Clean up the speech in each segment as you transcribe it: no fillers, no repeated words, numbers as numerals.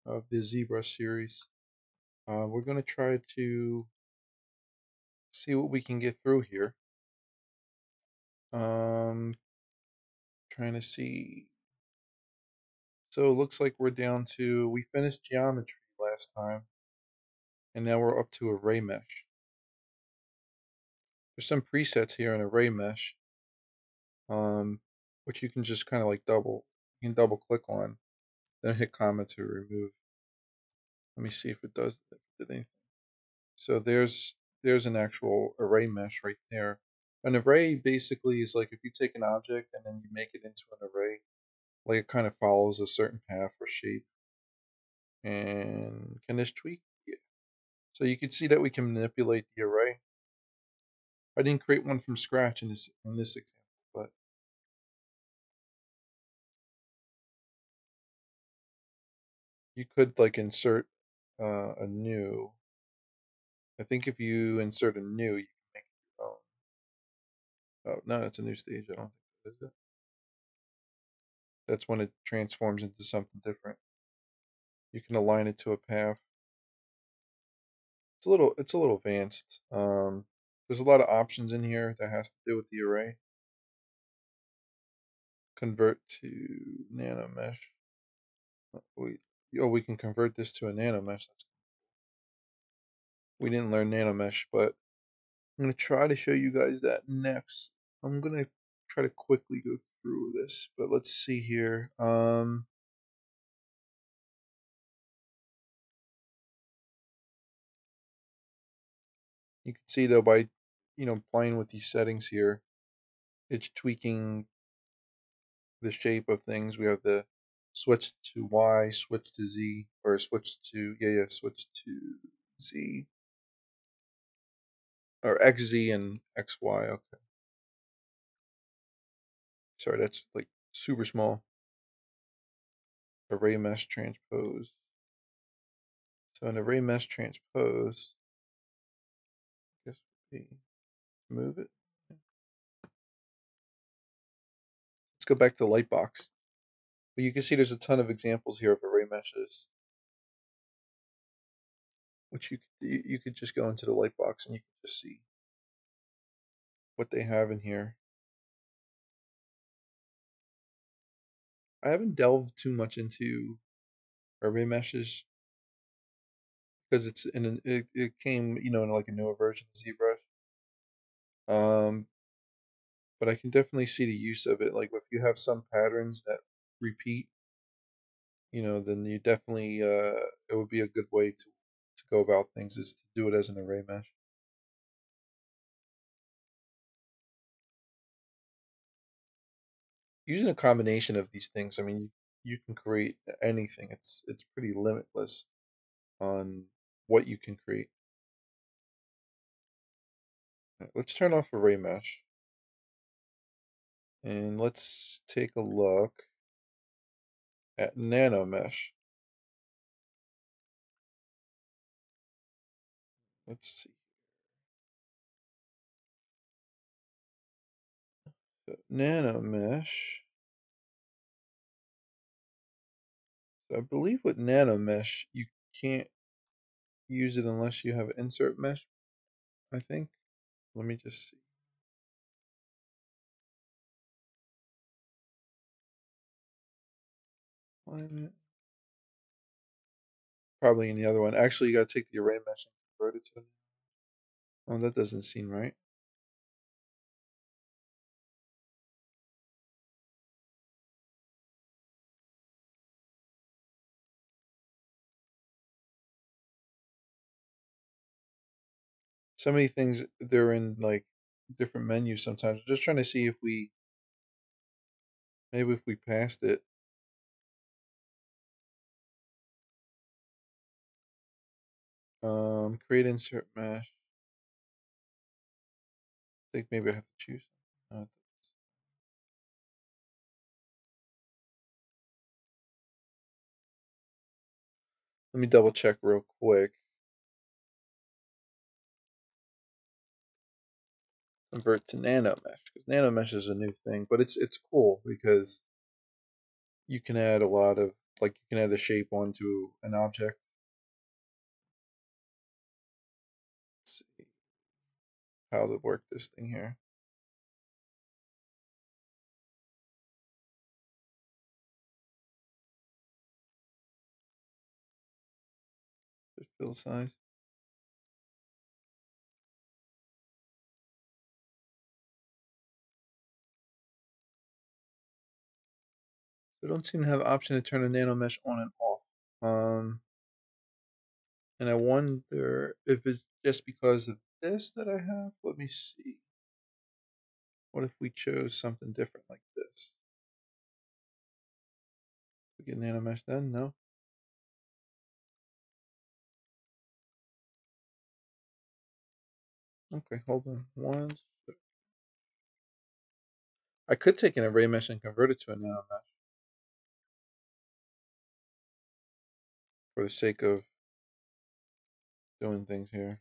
of the ZBrush series. We're going to try to see what we can get through here. Trying to see. So it looks like we're down to, we finished geometry last time, and now we're up to array mesh. There's some presets here in array mesh, which you can just kind of like you can double click on, then hit comma to remove. Let me see if it did anything. So there's an actual array mesh right there. An array basically is like if you take an object and then you make it into an array, like it kind of follows a certain path or shape. And can this tweak? Yeah. So you can see that we can manipulate the array. I didn't create one from scratch in this example, but you could like insert a new. I think if you insert a new, you can make it your own. Oh no, that's a new stage. I don't think that is it. That's when it transforms into something different. You can align it to a path. It's a little advanced. There's a lot of options in here that has to do with the array. Convert to nano mesh. We can convert this to a nano mesh. We didn't learn nano mesh, but I'm gonna try to show you guys that next. I'm gonna try to quickly go through this, but let's see here. You can see though by playing with these settings here, it's tweaking the shape of things. We have the switch to Y, switch to Z, or switch to switch to Z, or XZ and XY. Okay, sorry, that's like super small. Array mesh transpose. So an array mesh transpose, I guess we move it. Let's go back to the Lightbox. But you can see there's a ton of examples here of array meshes, which you could just go into the Lightbox and you can just see what they have in here. I haven't delved too much into array meshes because it came in like a newer version of ZBrush. But I can definitely see the use of it. Like if you have some patterns that repeat, then you definitely it would be a good way to go about things is to do it as an array mesh. Using a combination of these things, I mean, you can create anything. It's pretty limitless on what you can create. Let's turn off array mesh. And let's take a look at nano mesh. Let's see. So nano mesh. So I believe with nano mesh, you can't use it unless you have insert mesh, I think. Let me just see. Probably in the other one. Actually, you gotta take the array mesh and convert it to it. Oh, that doesn't seem right. So many things, they're in like different menus sometimes. I'm just trying to see if maybe if we passed it. Create insert mesh. I think maybe I have to choose. Let me double check real quick. Convert to nano mesh because nano mesh is a new thing, but it's cool because you can add a lot of like you can add a shape onto an object. Let's see how to work this thing here. Just fill size. So I don't seem to have an option to turn the nano mesh on and off. And I wonder if it's just because of this that I have. Let me see. What if we chose something different like this? We get nano mesh then? No. Okay, hold on. I could take an array mesh and convert it to a nano mesh for the sake of doing things here.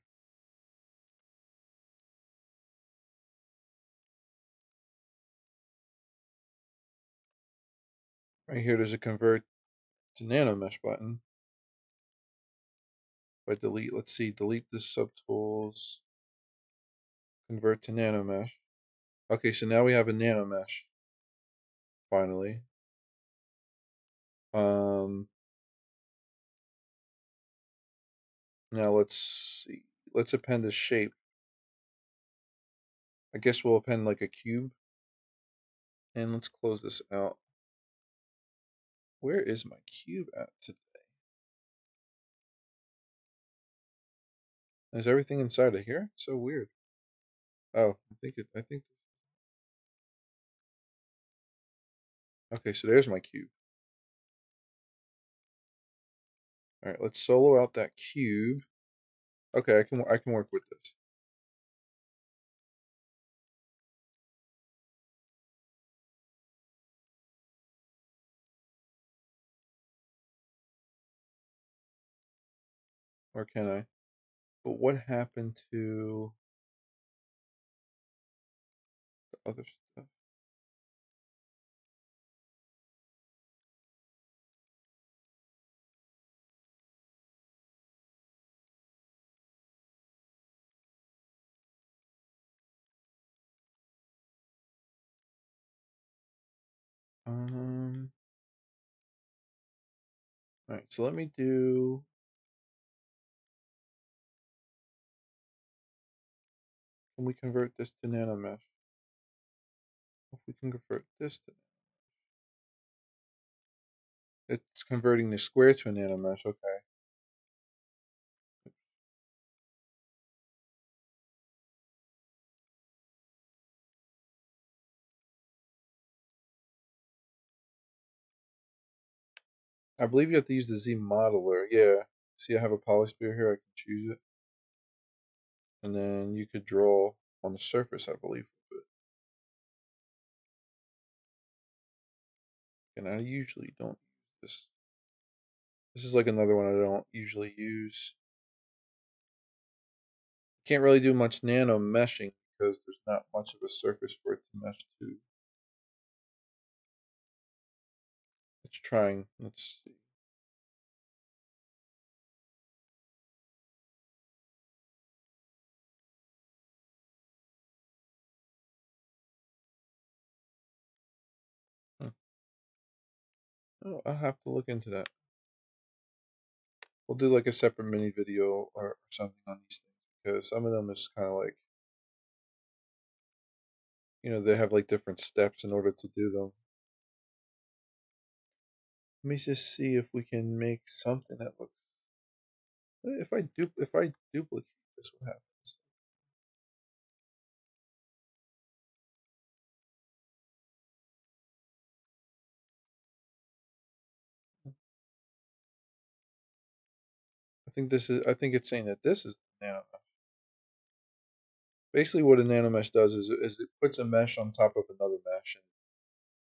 Right here, there's a convert to nano mesh button. If I delete, let's see, delete the subtools, convert to nano mesh. Okay, so now we have a nano mesh. Finally. Now let's see. Let's append a shape. I guess we'll append like a cube. And let's close this out. Where is my cube at today? Is everything inside of here? It's so weird. Oh, I think. Okay, so there's my cube. All right, let's solo out that cube. Okay, I can work with this. Or can I? But what happened to the other stuff? All right, so let me do. Can we convert this to nanomesh? If we can convert this to, it's converting the square to a nanomesh. Okay. I believe you have to use the Z modeler. Yeah. See, I have a polysphere here. I can choose it, and then you could draw on the surface, I believe. And I usually don't use this. This is like another one I don't usually use. Can't really do much nano meshing because there's not much of a surface for it to mesh to. It's trying. Let's see. Huh. Oh, I'll have to look into that. We'll do like a separate mini video or something on these things because some of them is kind of like, they have like different steps in order to do them. Let me just see if we can make something that looks. If I duplicate this, what happens? I think it's saying that this is the nanomesh. Basically, what a nanomesh does is it puts a mesh on top of another mesh and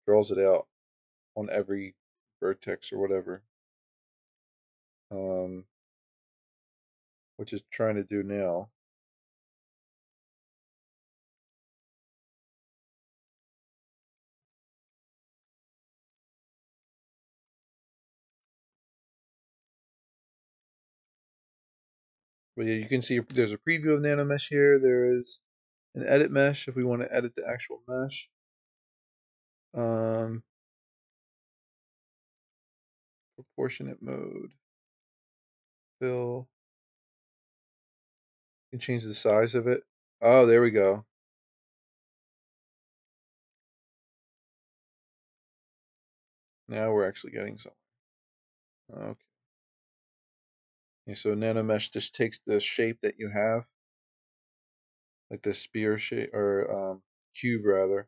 draws it out on every vertex or whatever. Which is trying to do now. But yeah, you can see there's a preview of NanoMesh here. There is an edit mesh if we want to edit the actual mesh. Um, Proportionate mode, fill. You can change the size of it. Oh, there we go. Now we're actually getting something. Okay. Yeah, so NanoMesh just takes the shape that you have, like the spear shape or cube rather,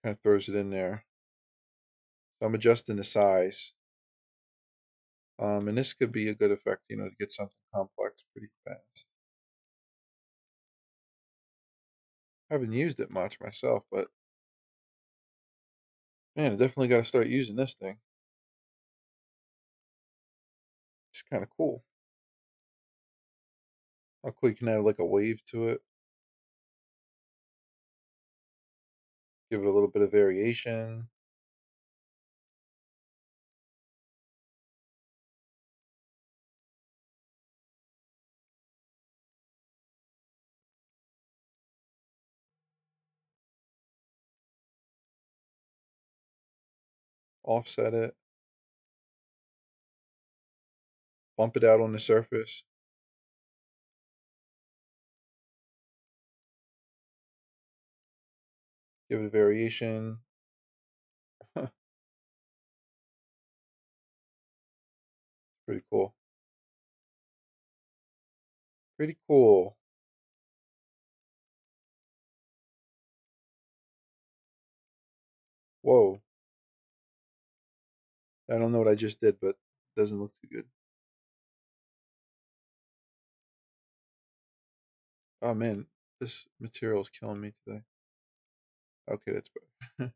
kind of throws it in there. So I'm adjusting the size. And this could be a good effect, to get something complex pretty fast. I haven't used it much myself, but man, I definitely got to start using this thing. It's kind of cool. How cool you can add like a wave to it, give it a little bit of variation. Offset it, bump it out on the surface. Give it a variation. Pretty cool. Pretty cool. Whoa. I don't know what I just did, but it doesn't look too good. Oh man, this material is killing me today. Okay, that's better.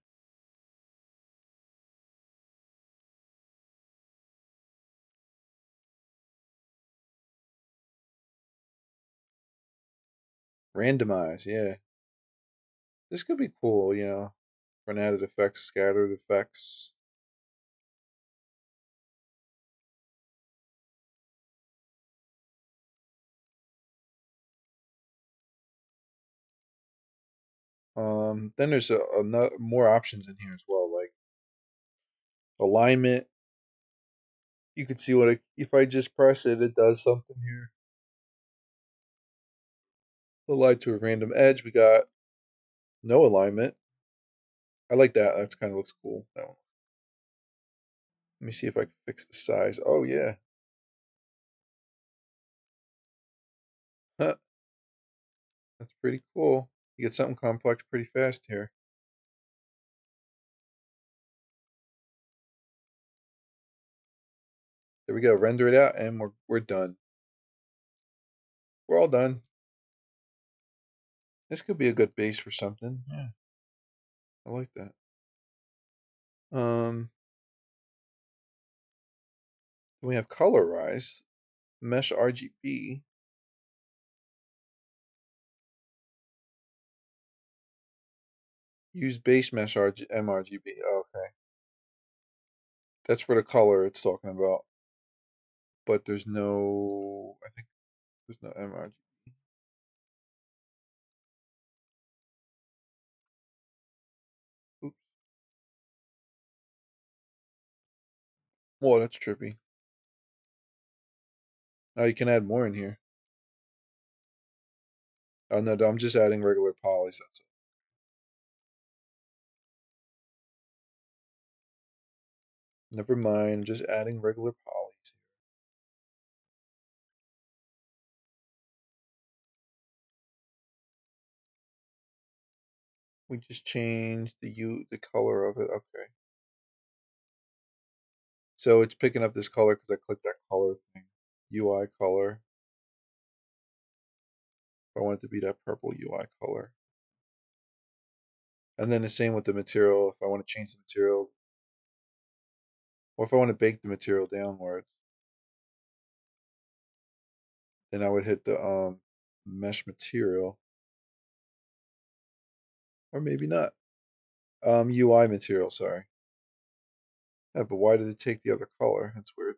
Randomize, yeah. This could be cool, for an added effects, scattered effects. Then there's more options in here as well, like alignment. You can see if I just press it, it does something here. Align to a random edge. We got no alignment. I like that. That kind of looks cool. That one. Let me see if I can fix the size. Oh yeah. Huh. That's pretty cool. You get something complex pretty fast here. There we go. Render it out, and we're done. We're all done. This could be a good base for something. Yeah, I like that. Um, we have colorize, mesh RGB. Use base mesh mRGB. Oh, okay, that's for the color it's talking about. But there's no. I think there's no mRGB. Oops. Whoa, that's trippy. Oh, you can add more in here. Oh no, I'm just adding regular polys. That's it. Never mind. Just adding regular polys. We just changed the color of it. Okay. So it's picking up this color because I clicked that color thing. UI color. I want it to be that purple UI color. And then the same with the material. If I want to change the material, or if I want to bake the material downwards, then I would hit the mesh material, or maybe not. UI material. Sorry. Yeah, but why did it take the other color? That's weird.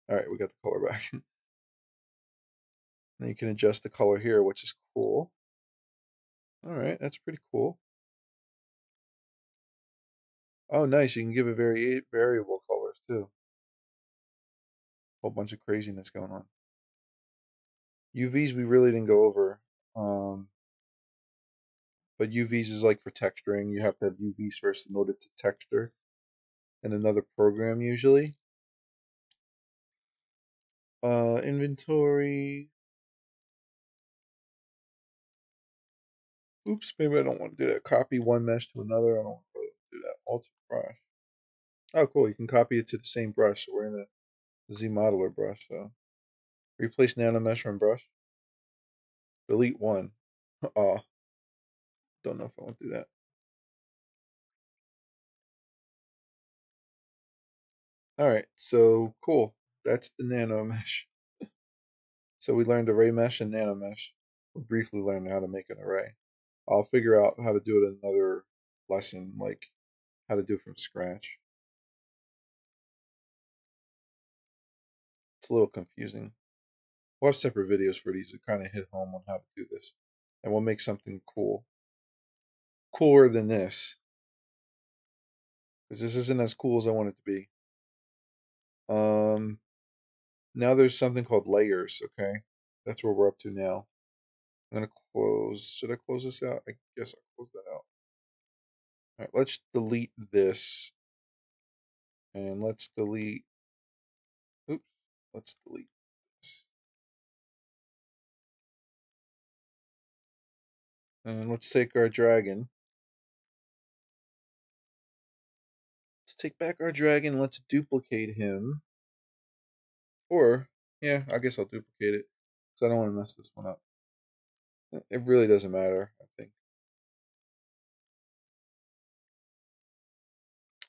All right, we got the color back. And you can adjust the color here, which is cool. All right, that's pretty cool. Oh, nice. You can give it variable colors too. Whole bunch of craziness going on. UVs we really didn't go over. But UVs is like for texturing. You have to have UVs first in order to texture in another program usually. Inventory. Oops, maybe I don't want to do that. Copy one mesh to another. I don't want to do that. Alter brush. Oh, cool. You can copy it to the same brush. So we're in a Z modeler brush. So replace nanomesh from brush. Delete one. Oh, don't know if I want to do that. All right, so cool. That's the nano mesh. So we learned array mesh and nano mesh. We briefly learned how to make an array. I'll figure out how to do it in another lesson, like how to do it from scratch. It's a little confusing. We'll have separate videos for these to kind of hit home on how to do this. And we'll make something cool. Cooler than this. Because this isn't as cool as I want it to be. Now there's something called layers, okay? That's where we're up to now. I'm gonna close. Should I close this out? I guess I'll close that out. All right, let's delete this. And let's delete. Oops. Let's delete this. And let's take our dragon. Let's take back our dragon. Let's duplicate him. Or, yeah, I guess I'll duplicate it. Because I don't want to mess this one up. It really doesn't matter, I think.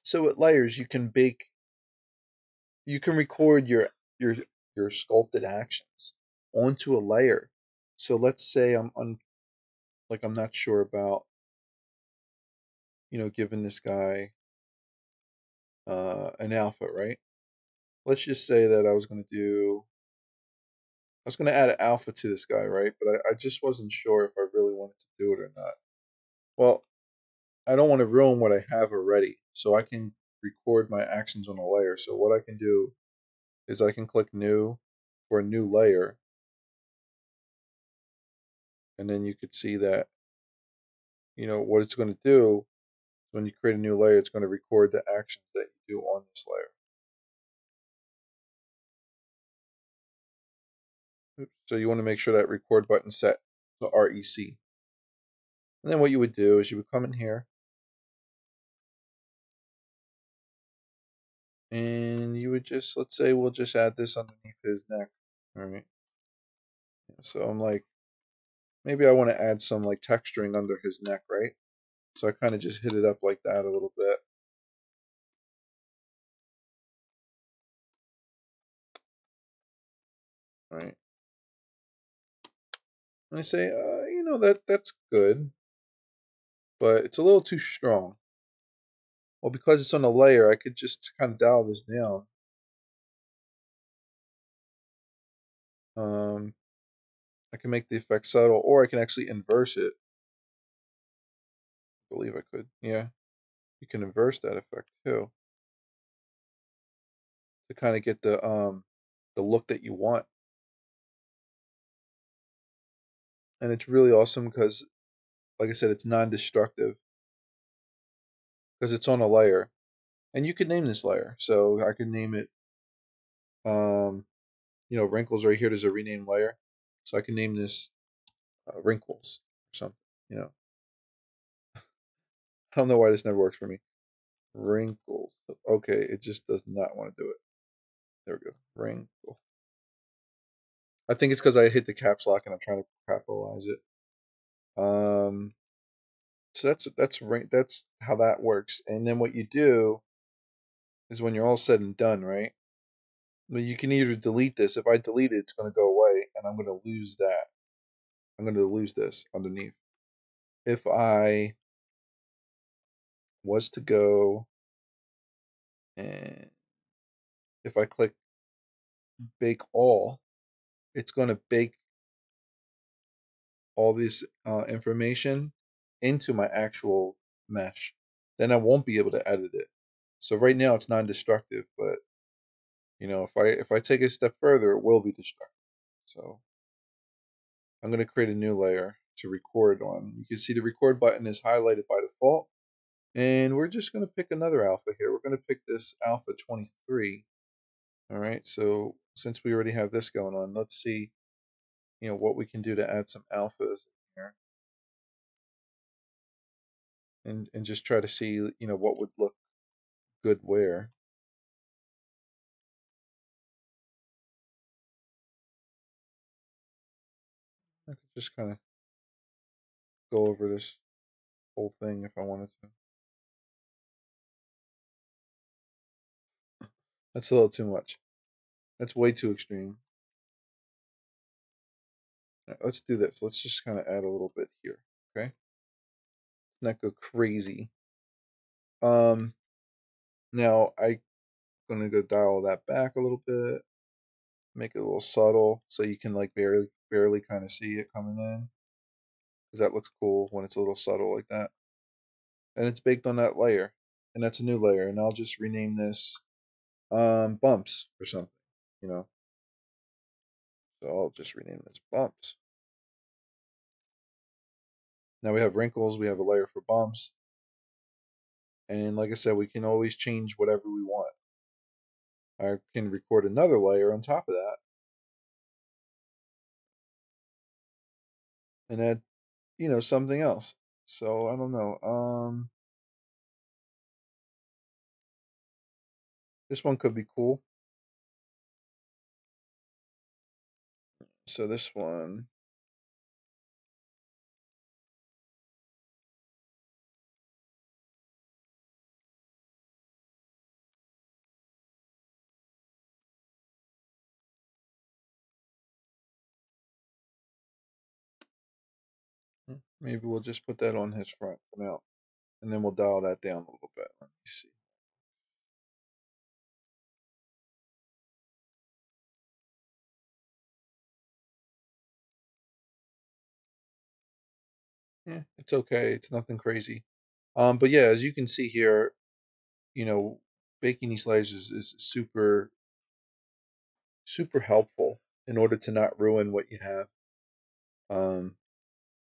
So with layers, you can record your your sculpted actions onto a layer. So let's say I'm not sure about, giving this guy an alpha, right? Let's just say that I was gonna add an alpha to this guy, right? But I just wasn't sure if I really wanted to do it or not. Well, I don't want to ruin what I have already, so I can record my actions on a layer. So what I can do is I can click new for a new layer, and then you could see that, what it's going to do when you create a new layer, it's going to record the actions that you do on this layer. Oops. So you want to make sure that record button set to REC. And then what you would do is you would come in here and you would just, let's say we'll just add this underneath his neck. All right. So I'm like, maybe I want to add some like texturing under his neck, right? So I kind of just hit it up like that a little bit. Right. And I say, that's good, but it's a little too strong. Well, because it's on a layer, I could just kind of dial this down. I can make the effect subtle, or I can actually inverse it. I believe I could. Yeah, you can inverse that effect too to kind of get the look that you want. And it's really awesome because, like I said, it's non-destructive because it's on a layer. And you could name this layer. So I could name it, wrinkles right here. There's a rename layer. So I can name this wrinkles or something. I don't know why this never works for me. Wrinkles. Okay, it just does not want to do it. There we go. Wrinkle. I think it's because I hit the caps lock and I'm trying to capitalize it. So that's how that works. And then what you do is when you're all said and done, right? Well, you can either delete this. If I delete it, it's going to go away, and I'm going to lose that. I'm going to lose this underneath. If I was to go and if I click bake all, it's going to bake all this information into my actual mesh, then I won't be able to edit it. So right now it's non-destructive, but if I take it a step further, it will be destructive. So I'm going to create a new layer to record on. You can see the record button is highlighted by default. And we're just going to pick another alpha here. We're going to pick this alpha 23. All right, so since we already have this going on, let's see, what we can do to add some alphas here. And just try to see, what would look good where. I could just kind of go over this whole thing if I wanted to. That's a little too much. That's way too extreme. Let's do this. Let's just kind of add a little bit here, okay? Not go crazy. Now I'm gonna go dial that back a little bit, make it a little subtle, so you can like barely kind of see it coming in, because that looks cool when it's a little subtle like that. And it's baked on that layer, and that's a new layer. And I'll just rename this bumps or something, you know. So I'll just rename this bumps. Now we have wrinkles, we have a layer for bumps. And like I said, we can always change whatever we want. I can record another layer on top of that and add, something else. So I don't know. This one could be cool. So this one, maybe we'll just put that on his front for now, and then we'll dial that down a little bit. Let me see. Yeah, it's okay. It's nothing crazy. But yeah, as you can see here, baking these layers is super, super helpful in order to not ruin what you have. Um,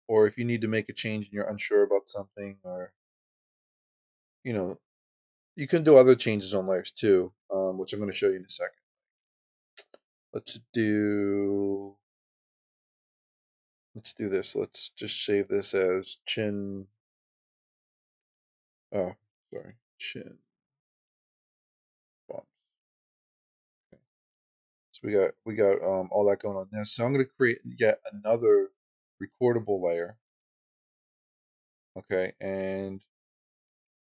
or if you need to make a change and you're unsure about something, or you know, you can do other changes on layers too, which I'm going to show you in a second. Let's do this. Let's just save this as chin. Oh, sorry, chin bumps. Okay. So we got all that going on there. So I'm going to create yet another recordable layer. Okay, and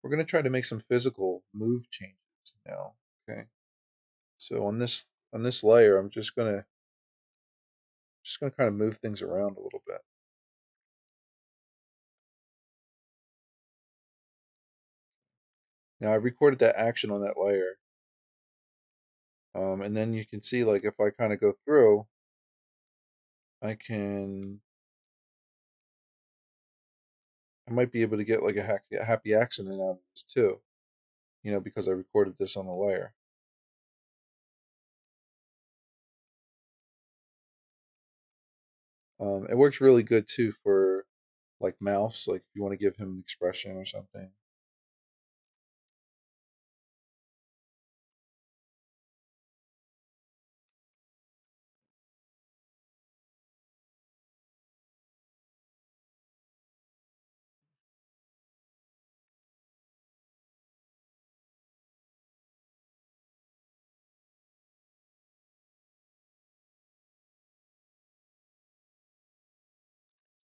we're going to try to make some physical move changes now. Okay, so on this layer, I'm just gonna kind of move things around a little bit. Now I recorded that action on that layer, and then you can see like if I kind of go through, I might be able to get like a happy accident out of this too, because I recorded this on the layer. It works really good too for like mouse, like if you want to give him an expression or something.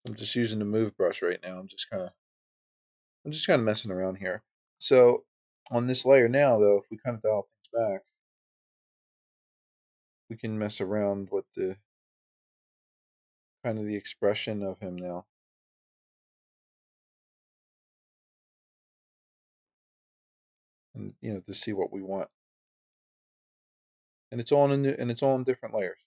I'm just using the move brush right now. I'm just kind of messing around here. So on this layer now, though, if we kind of dial things back, we can mess around with the kind of the expression of him now, and to see what we want. And it's all in different layers.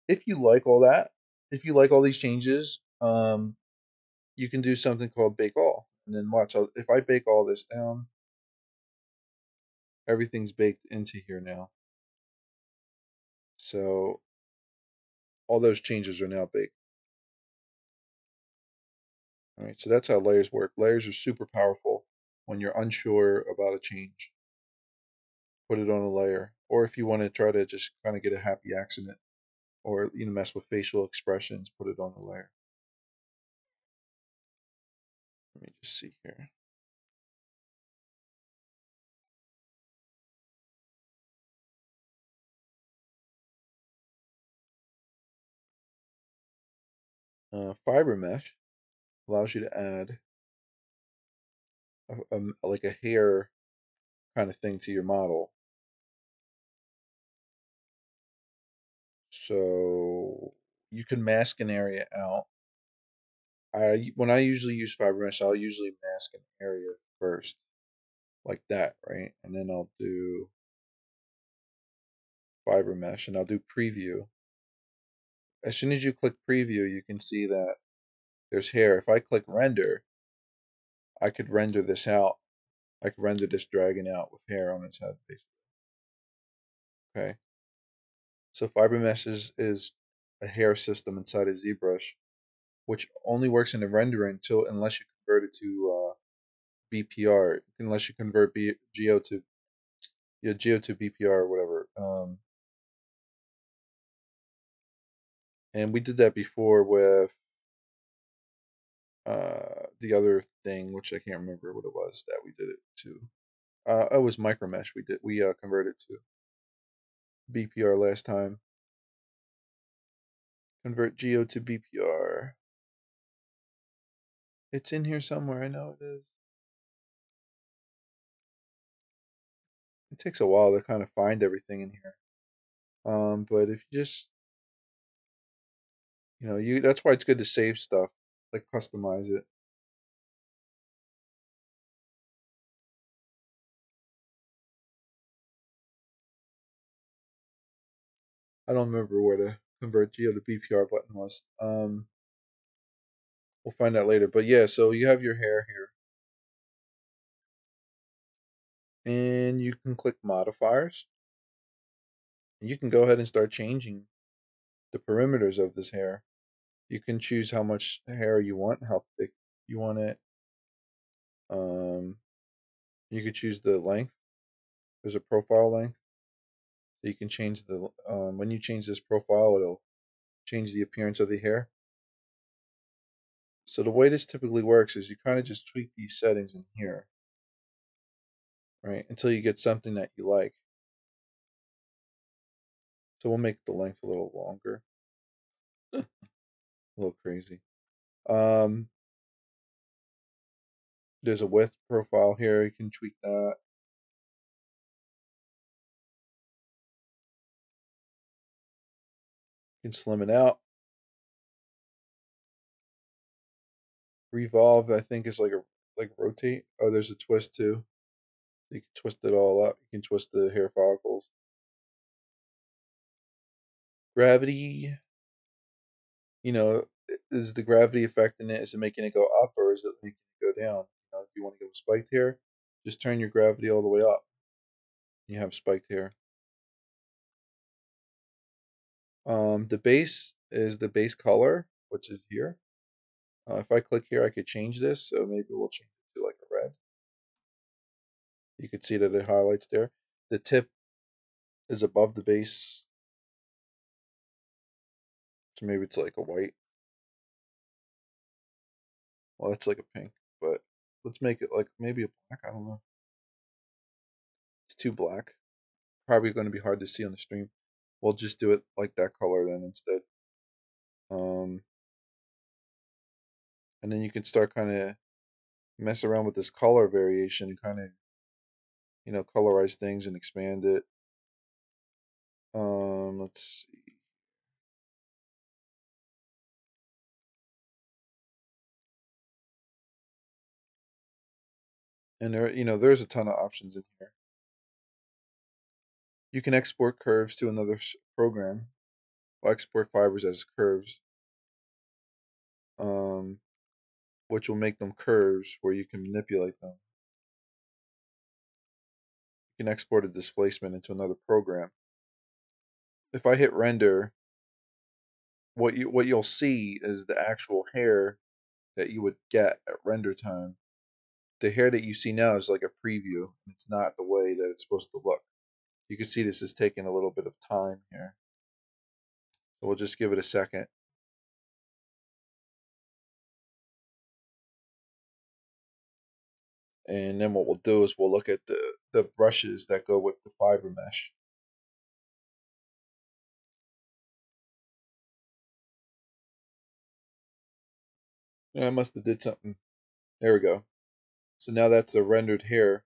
If you like all that, if you like all these changes, you can do something called bake all, and then watch. If I bake all this down, everything's baked into here now. So all those changes are now baked. All right, so that's how layers work. Layers are super powerful when you're unsure about a change. Put it on a layer, or if you want to try to just kind of get a happy accident, or mess with facial expressions, put it on the layer. Let me just see here. Fiber mesh allows you to add like a hair kind of thing to your model. So you can mask an area out. When I usually use fiber mesh, I'll usually mask an area first, like that, right? And then I'll do fiber mesh, and I'll do preview. As soon as you click preview, you can see that there's hair. If I click render, I could render this out. I could render this dragon out with hair on its head, basically. Okay. So fiber mesh is a hair system inside of ZBrush, which only works in the rendering unless you convert it to BPR, unless you convert Geo to Geo to BPR or whatever. And we did that before with the other thing, which I can't remember what it was that we did it to. It was micromesh. We converted to BPR last time. Convert Geo to BPR. It's in here somewhere. I know it is. It takes a while to kind of find everything in here. But if you just, that's why it's good to save stuff, like customize it. I don't remember where the convert Geo to BPR button was. We'll find out later. But yeah, so you have your hair here, and you can click modifiers, and you can go ahead and start changing the perimeters of this hair. You can choose how much hair you want, how thick you want it. You could choose the length. There's a profile length. So you can change when you change this profile, it'll change the appearance of the hair. So the way this typically works is you kind of just tweak these settings in here, right, until you get something that you like. So we'll make the length a little longer. A little crazy. There's a width profile here. You can tweak that. You can slim it out. Revolve, I think, is like rotate. Oh, there's a twist too. You can twist it all up. You can twist the hair follicles. Gravity, is the gravity affecting it? Is it making it go up or is it making it go down? If you want to go spiked hair, just turn your gravity all the way up. You have spiked hair. The base is the base color, which is here. If I click here, I could change this. So maybe we'll change it to like a red. You can see that it highlights there. The tip is above the base. So maybe it's like a white. Well, that's like a pink, but let's make it like maybe a black. I don't know. It's too black. Probably going to be hard to see on the stream. We'll just do it like that color then instead. Um, and then you can start kind of mess around with this color variation and kind of, colorize things and expand it. Let's see. And there's a ton of options in here. You can export curves to another program. Or export fibers as curves. which will make them curves where you can manipulate them. You can export a displacement into another program. If I hit render, what you'll see is the actual hair that you would get at render time. The hair that you see now is like a preview. It's not the way that it's supposed to look. You can see this is taking a little bit of time here. So we'll just give it a second. And then what we'll do is we'll look at the brushes that go with the fiber mesh. Yeah, I must have did something. There we go. So now that's a rendered hair.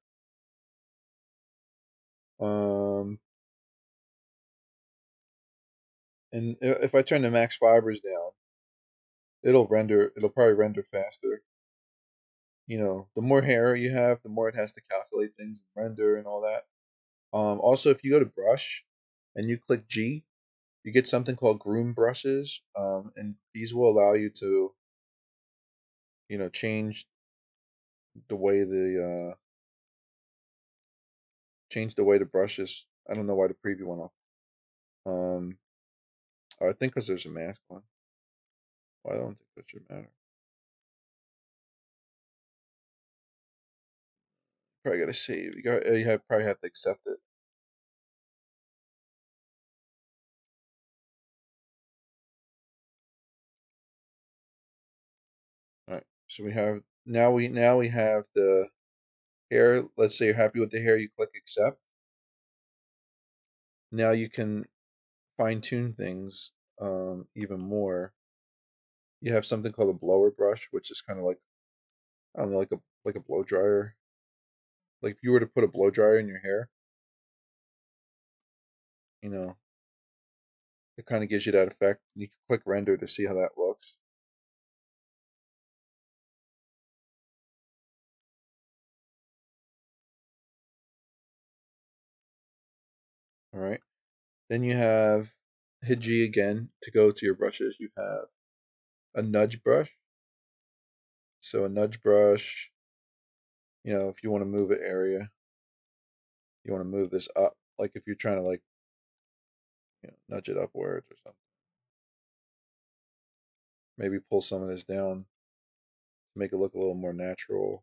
And if I turn the max fibers down, it'll probably render faster. You know, the more hair you have, the more it has to calculate things and render and all that. Also, if you go to brush and you click G, you get something called groom brushes, and these will allow you to, you know, change the way the brushes. I don't know why the preview went off. I think because there's a mask on. Well, I don't think that should matter. Probably gotta save. Probably have to accept it. All right. So we have now we have the hair. Let's say you're happy with the hair. You click accept. Now you can fine tune things even more. You have something called a blower brush, which is kind of like, I don't know, like a blow dryer. Like if you were to put a blow dryer in your hair, you know, it kind of gives you that effect. You can click render to see how that looks. All right. Then you have hit G again to go to your brushes. You have a nudge brush. So a nudge brush, you know, if you want to move an area, you want to move this up. Like if you're trying to like, you know, nudge it upwards or something. Maybe pull some of this down to make it look a little more natural.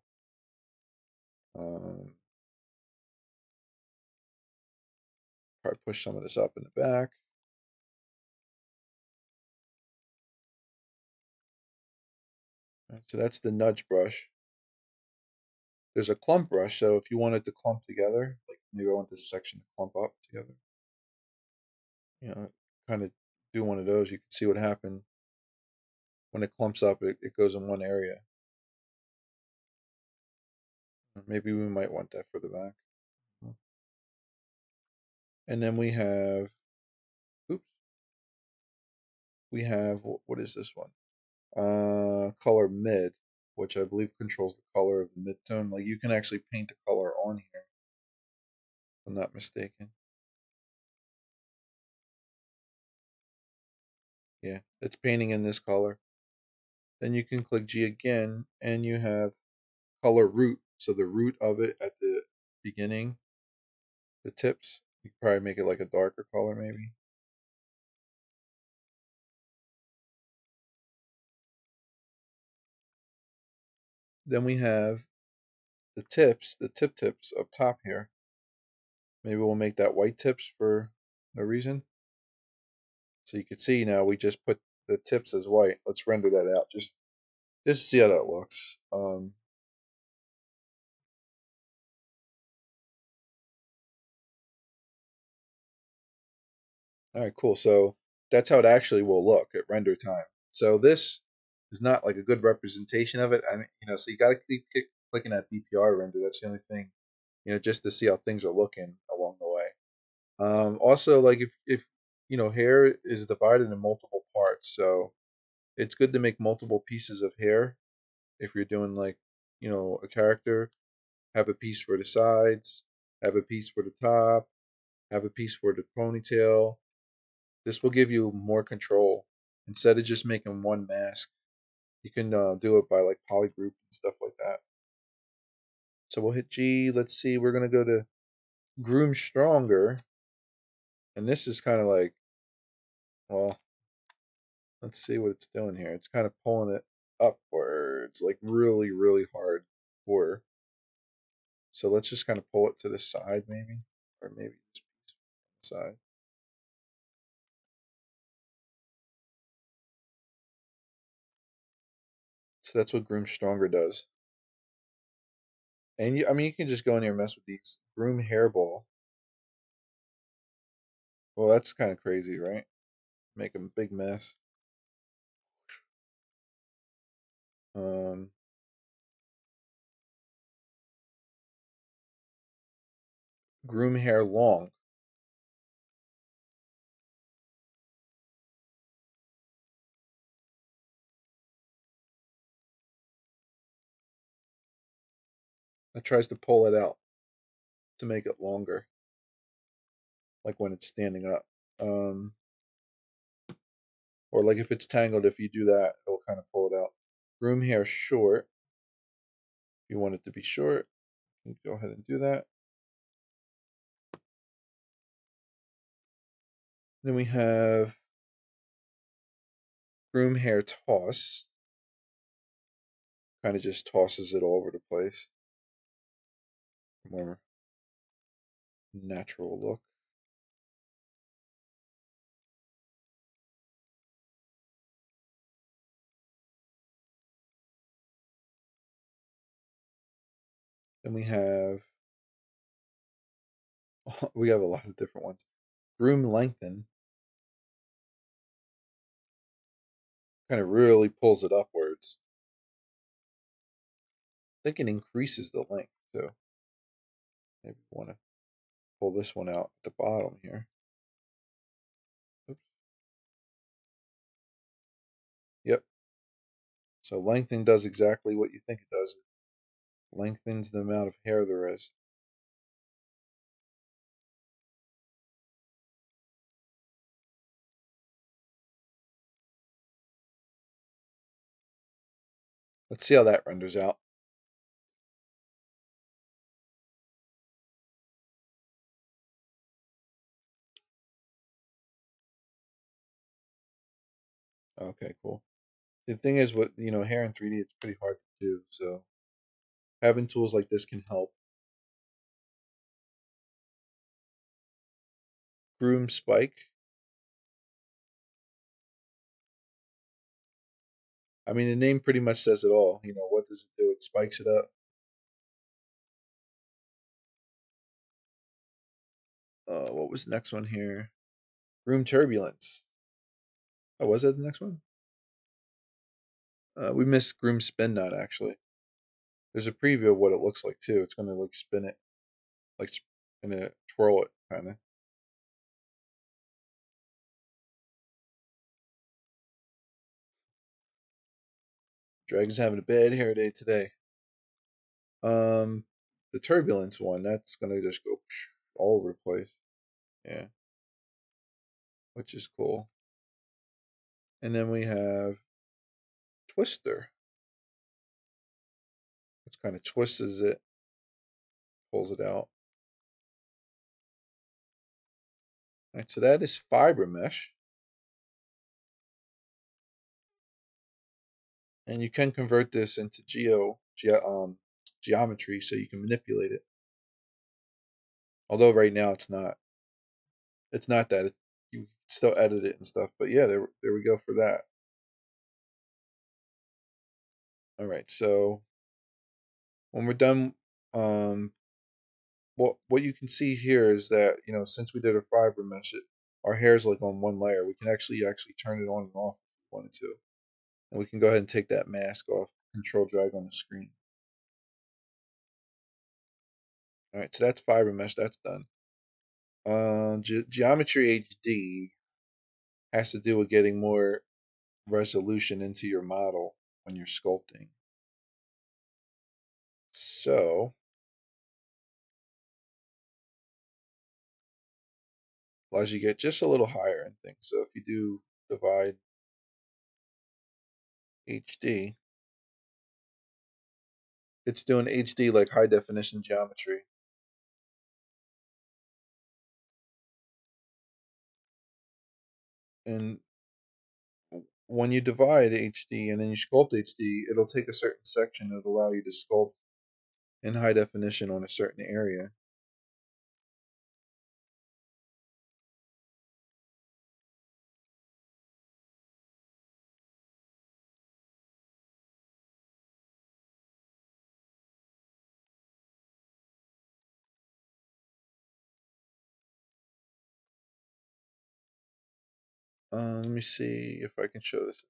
Probably push some of this up in the back. Right, so that's the nudge brush. There's a clump brush, so if you wanted to clump together, like maybe I want this section to clump up together, you know, kind of do one of those, you can see what happened when it clumps up, it goes in one area. Maybe we might want that for the back. And then we have, oops, we have, what is this one? Color mid, which I believe controls the color of the midtone. Like you can actually paint the color on here, if I'm not mistaken. Yeah, it's painting in this color. Then you can click G again, and you have color root. So the root of it at the beginning, the tips, you can probably make it like a darker color maybe. Then we have the tips, the tips up top here. Maybe we'll make that white tips for no reason. So you can see now we just put the tips as white. Let's render that out just to see how that looks. All right, cool. So that's how it actually will look at render time. So this is not like a good representation of it. I mean, you know, so you got to keep clicking at BPR render. That's the only thing, you know, just to see how things are looking along the way. Also, like if you know, hair is divided in multiple parts, so it's good to make multiple pieces of hair if you're doing like, you know, a character. Have a piece for the sides, have a piece for the top, have a piece for the ponytail. This will give you more control instead of just making one mask. You can do it by like polygroup and stuff like that. So we'll hit G. Let's see. We're gonna go to Groom Stronger, and this is kind of like, well, let's see what it's doing here. It's kind of pulling it upwards, like really, really hard forward. So let's just kind of pull it to the side, maybe, or maybe this side. So that's what Groom Stronger does. And I mean, you can just go in here and mess with these. Groom Hairball. Well, that's kind of crazy, right? Make a big mess. Um, Groom Hair Long. That tries to pull it out to make it longer, like when it's standing up. Um, or like if it's tangled, if you do that, it'll kind of pull it out. Groom Hair Short. If you want it to be short, you can go ahead and do that. Then we have Groom Hair Toss. Kind of just tosses it all over the place. More natural look. Then we have a lot of different ones. Groom Lengthen. Kind of really pulls it upwards. I think it increases the length too. Maybe we want to pull this one out at the bottom here. Oops. Yep. So lengthen does exactly what you think it does. It lengthens the amount of hair there is. Let's see how that renders out. Okay, cool. The thing is, what hair in 3D, it's pretty hard to do. So having tools like this can help. Groom Spike. I mean, the name pretty much says it all. What does it do? It spikes it up. What was the next one here? Groom Turbulence. Oh, was that the next one? We missed Groom Spin Knot, actually. There's a preview of what it looks like, too. It's going to, like, spin it. Like, gonna twirl it, kind of. Dragon's having a bad hair day today. The Turbulence one, that's going to just go all over the place. Yeah. Which is cool. And then we have Twister. Which kind of twists it, pulls it out. Alright, so that is Fiber Mesh. And you can convert this into geometry so you can manipulate it. Although right now it's not. It's not that. You can still edit it and stuff. But yeah, there we go for that. All right, so when we're done, what you can see here is that since we did a fiber mesh, our hair is like on one layer. We can actually turn it on and off if we wanted to, and we can go ahead and take that mask off. Control drag on the screen. All right, so that's fiber mesh. That's done. Geometry HD has to do with getting more resolution into your model when you're sculpting. So allows you to get just a little higher in things. So if you do divide HD. It's doing HD like high definition geometry. And when you divide HD and then you sculpt HD, it'll take a certain section that'll allow you to sculpt in high definition on a certain area. Let me see if I can show this.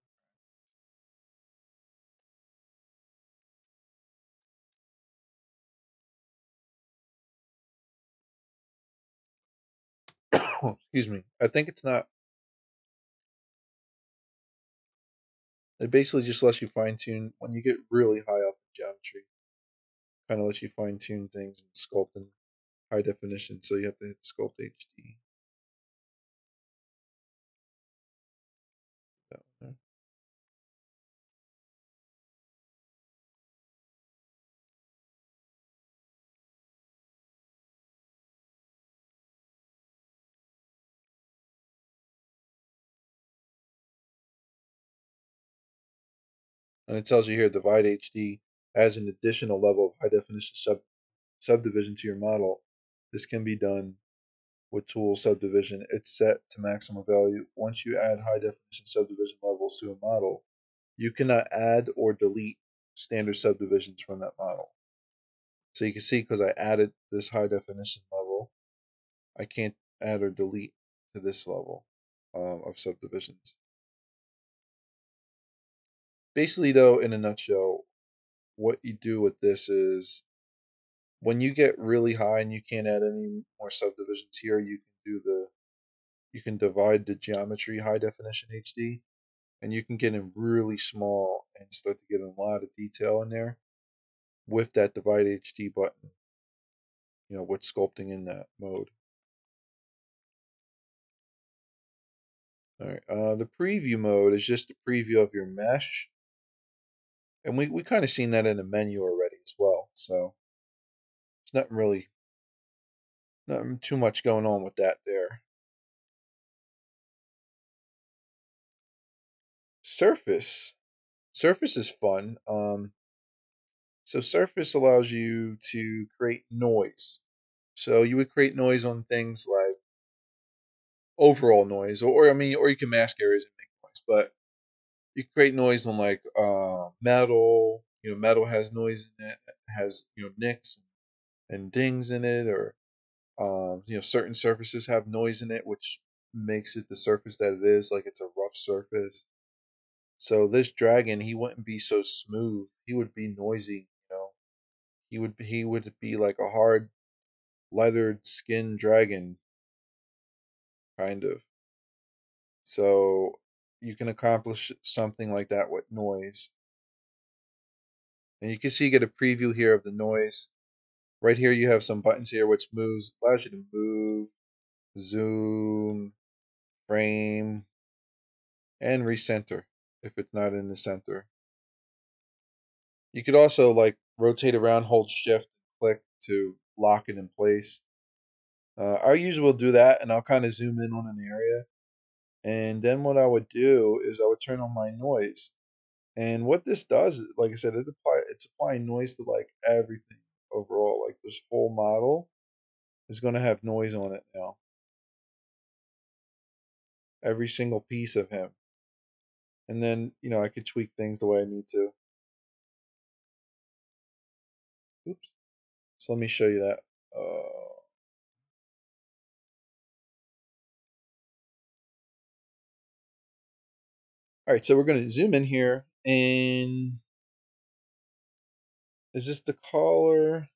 Excuse me. I think it's not. It basically just lets you fine tune when you get really high up in geometry. Kind of lets you fine tune things and sculpt in high definition. So you have to hit sculpt HD. And it tells you here divide HD as an additional level of high definition subdivision to your model. This can be done with tool subdivision. It's set to maximum value. Once you add high definition subdivision levels to a model, you cannot add or delete standard subdivisions from that model. So you can see because I added this high definition level, I can't add or delete to this level of subdivisions. Basically, though, in a nutshell, what you do with this is when you get really high and you can't add any more subdivisions here, you can divide the geometry high definition HD, and you can get in really small and start to get a lot of detail in there with that divide HD button, with sculpting in that mode. All right, the preview mode is just a preview of your mesh, and we kind of seen that in the menu already as well. So it's not too much going on with that there. Surface is fun. So Surface allows you to create noise. So you would create noise on things like overall noise, or you can mask areas and make noise. But you create noise on like metal. Metal has noise in it. It has nicks and dings in it, or certain surfaces have noise in it, which makes it the surface that it is. Like it's a rough surface. So this dragon, he wouldn't be so smooth. He would be noisy. He would be like a hard leathered skin dragon, kind of. So you can accomplish something like that with noise. And you can see, get a preview here of the noise. Right here you have some buttons here which allows you to move, zoom, frame, and recenter if it's not in the center. You could also like rotate around, hold shift, click to lock it in place. I usually will do that, and I'll kind of zoom in on an area. And then what I would do is I would turn on my noise. And what this does, like I said, it's applying noise to like everything overall. Like this whole model is going to have noise on it now. Every single piece of him. And then, I could tweak things the way I need to. Oops. So let me show you that. All right, so we're going to zoom in here, and is this the color?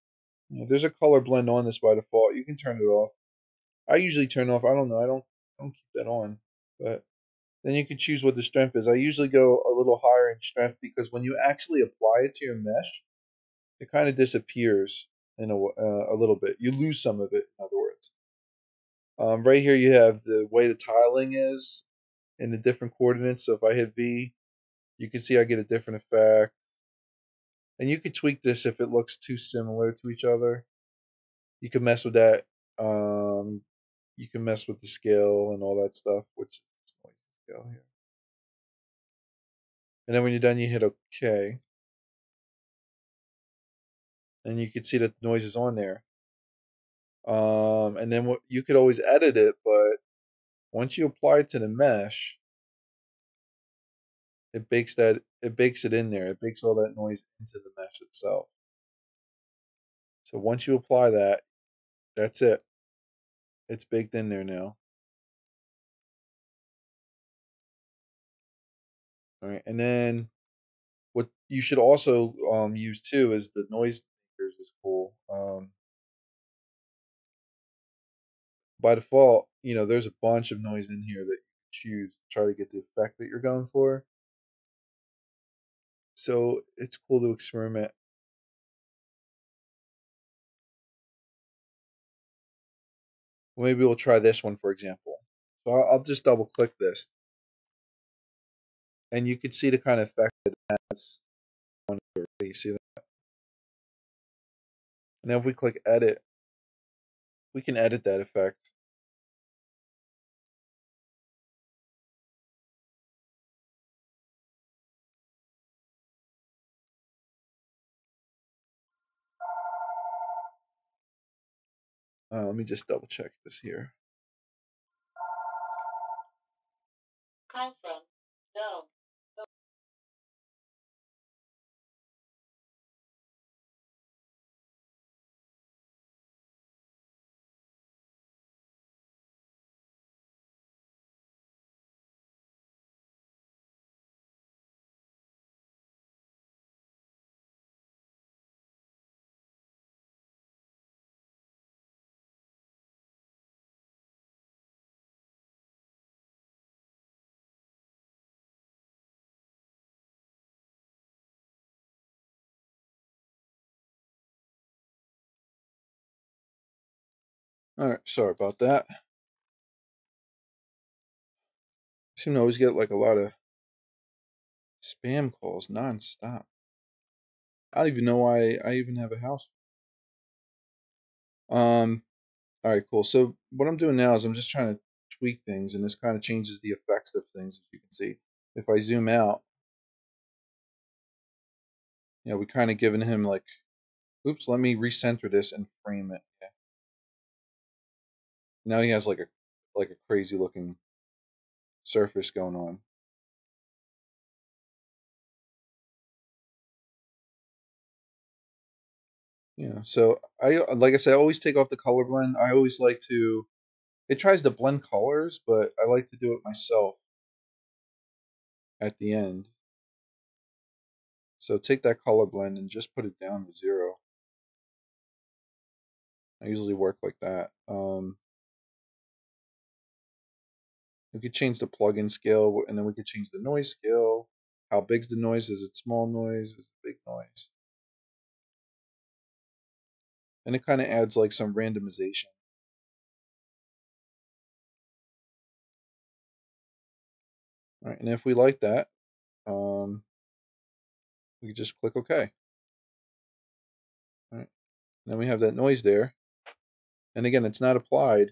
There's a color blend on this by default. You can turn it off. I usually turn off. I don't know. I don't keep that on. But then you can choose what the strength is. I usually go a little higher in strength because when you actually apply it to your mesh, it kind of disappears in a little bit. You lose some of it, in other words. Right here you have the way the tiling is in the different coordinates. So if I hit V, You can see I get a different effect. And you could tweak this if it looks too similar to each other. You can mess with that. Um, you can mess with the scale and all that stuff, which is noise scale here. And then when you're done, you hit OK. And you can see that the noise is on there. And then what you could always edit it, but once you apply it to the mesh, it bakes it in there. It bakes all that noise into the mesh itself. So once you apply that, that's it. It's baked in there now. All right, and then what you should also use too is the noise makers is cool. By default, there's a bunch of noise in here that you can choose to try to get the effect that you're going for. So it's cool to experiment. Maybe we'll try this one, for example. So I'll just double click this, and you can see the kind of effect it has on it already. See that? And now if we click edit, we can edit that effect. Let me just double check this here. Call from no. All right, sorry about that. I seem to always get like a lot of spam calls nonstop. I don't even know why I even have a house. All right, cool. So what I'm doing now is I'm just trying to tweak things, and this kind of changes the effects of things, as you can see. If I zoom out, we kind of given him like, oops, let me recenter this and frame it. Yeah. Now he has like a crazy looking surface going on. So like I said, I always take off the color blend. I always like to. It tries to blend colors, but I like to do it myself at the end. So take that color blend and just put it down to 0. I usually work like that. We could change the plugin scale, and then we could change the noise scale. How big's the noise? Is it small noise? Is it big noise? And it kind of adds like some randomization. All right, and if we like that, we can just click OK. All right, then we have that noise there. And again, it's not applied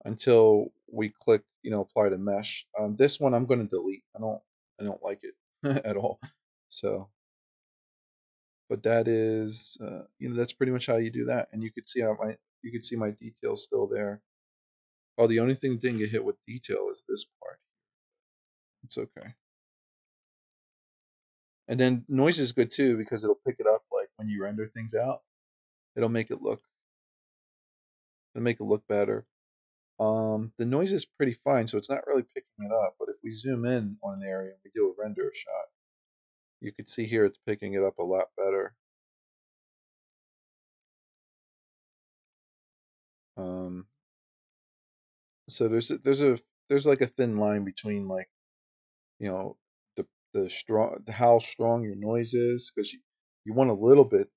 until we click, apply to mesh. This one I'm going to delete. I don't like it at all. So, but that is, that's pretty much how you do that. And you could see you could see my details still there. Oh, the only thing that didn't get hit with detail is this part. It's okay. And then noise is good too because it'll pick it up like when you render things out. It'll make it look better. The noise is pretty fine, so it's not really picking it up. But if we zoom in on an area and we do a render shot, you could see here it's picking it up a lot better. So there's like a thin line between like how strong your noise is, because you want a little bit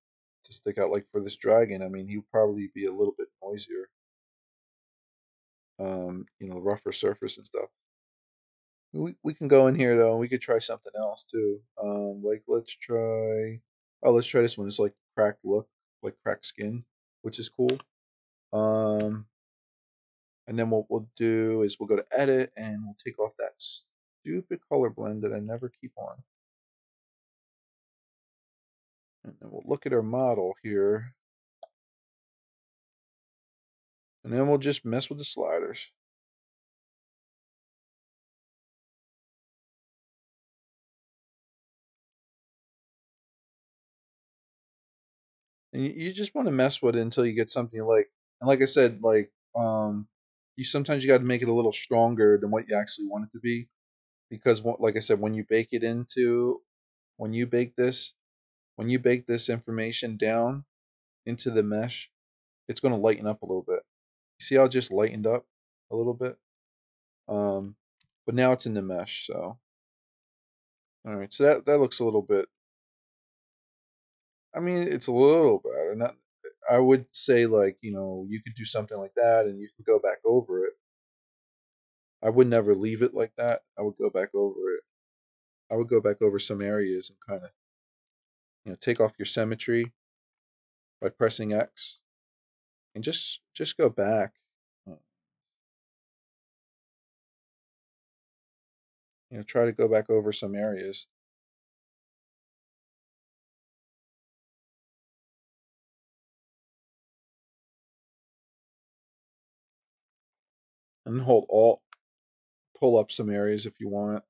to stick out. Like for this dragon, I mean, he'd probably be a little bit noisier, rougher surface and stuff. We can go in here though. We could try something else too. Like let's try. Oh, let's try this one. It's like cracked look, like cracked skin, which is cool. Um, and then what we'll do is we'll go to edit and we'll take off that stupid color blend that I never keep on. And then we'll look at our model here. And then we'll just mess with the sliders. And you just want to mess with it until you get something like, and like I said, like, you sometimes you got to make it a little stronger than what you actually want it to be. Because like I said, when you bake it into, when you bake this, when you bake this information down into the mesh, it's going to lighten up a little bit. You see how it just lightened up a little bit? Um, but now it's in the mesh, so. All right, so that looks a little bit, I mean, it's a little better. Not, I would say like, you could do something like that and you can go back over it. I would never leave it like that. I would go back over it. I would go back over some areas and kind of, take off your symmetry by pressing X and just go back. Try to go back over some areas and hold Alt, pull up some areas if you want.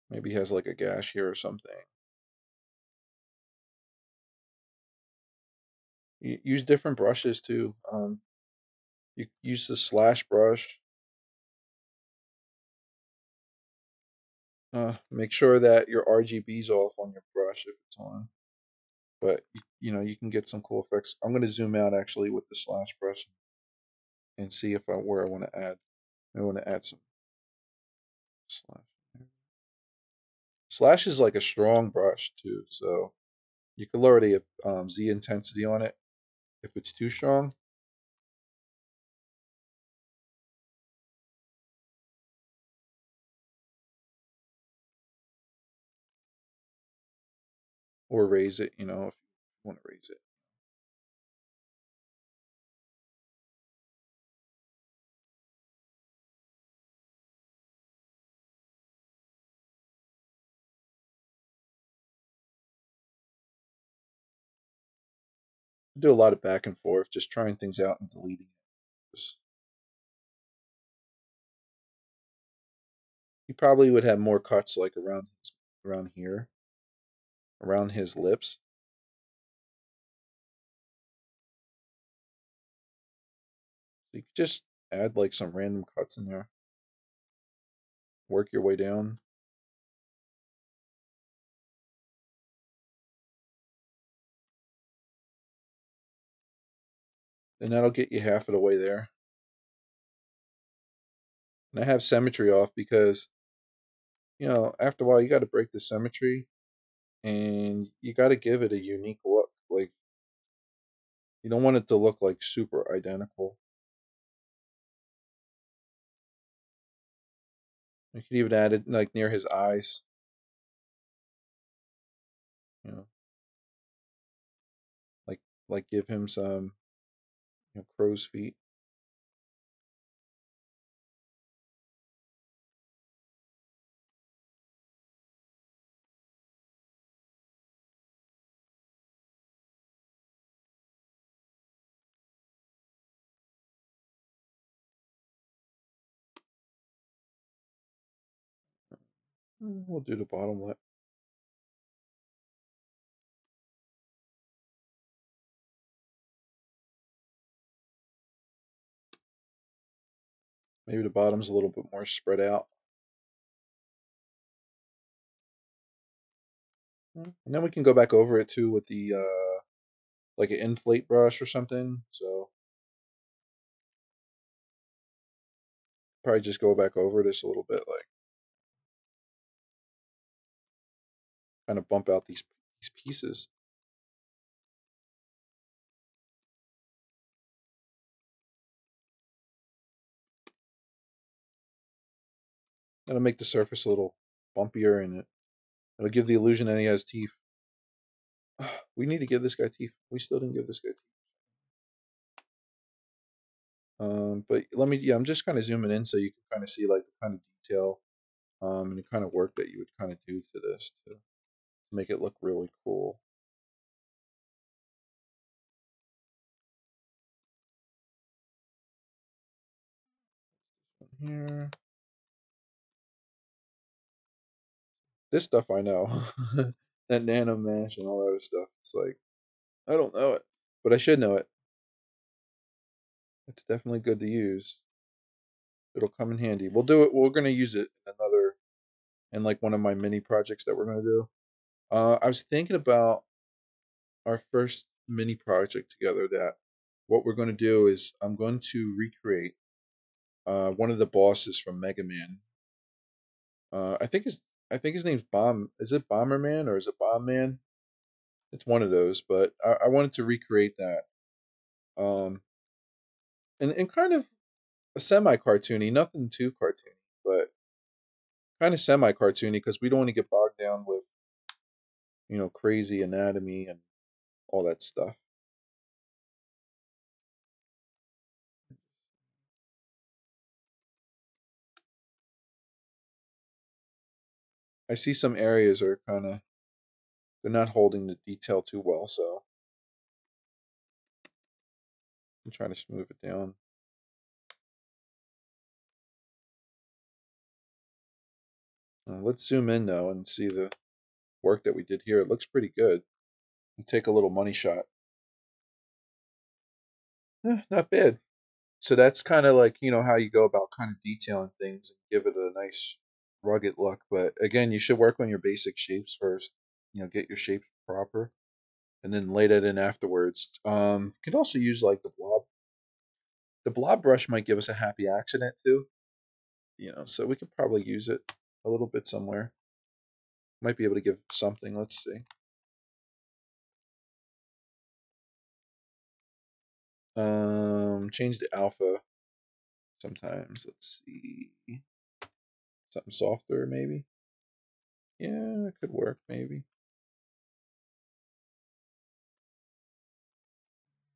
Maybe he has like a gash here or something. Use different brushes too. You use the slash brush. Make sure that your RGB's off on your brush if it's on. But you can get some cool effects. I'm going to zoom out actually with the slash brush and see if where I want to add. I want to add some slash. Slash is like a strong brush too, so you can lower the Z intensity on it if it's too strong. Or raise it, if you want to raise it. Do a lot of back and forth, just trying things out and deleting it. He probably would have more cuts like around here, around his lips. So you could just add like some random cuts in there. Work your way down. And that'll get you half of the way there. And I have symmetry off because, after a while you got to break the symmetry and you got to give it a unique look. Like, you don't want it to look like super identical. You could even add it like near his eyes, you know, like give him some, crow's feet. We'll do the bottom lip. Maybe the bottom's a little bit more spread out. And then we can go back over it too with the like an inflate brush or something. So probably just go back over this a little bit, like kind of bump out these pieces. That'll make the surface a little bumpier, and it'll give the illusion that he has teeth. We need to give this guy teeth. We still didn't give this guy teeth. But let me, yeah, I'm just kind of zooming in so you can kind of see like the kind of detail, and the kind of work that you would kind of do to this to make it look really cool. Here, this stuff I know, that nano mesh and all that other stuff. It's like I don't know it, but I should know it. It's definitely good to use. It'll come in handy. We'll do it. We're gonna use it in another, in like one of my mini projects that we're gonna do. I was thinking about our first mini project together that what we're going to do is I'm going to recreate one of the bosses from Mega Man. I think his name's Bomb. Is it Bomberman or is it Bomb Man? It's one of those, but I wanted to recreate that. Um, and kind of a semi cartoony, nothing too cartoony, but kind of semi cartoony because we don't want to get bogged down with crazy anatomy and all that stuff. I see some areas are kind of they're not holding the detail too well, so I'm trying to smooth it down. Let's zoom in though and see the work that we did here. It looks pretty good. And take a little money shot. Not bad. So that's kind of like, how you go about kind of detailing things and give it a nice rugged look. But again, you should work on your basic shapes first. Get your shapes proper and then lay that in afterwards. You can also use like the blob. The blob brush might give us a happy accident too. So we could probably use it a little bit somewhere. Might be able to give something. Let's see. Change the alpha sometimes. Let's see. Something softer, maybe. Yeah, it could work, maybe.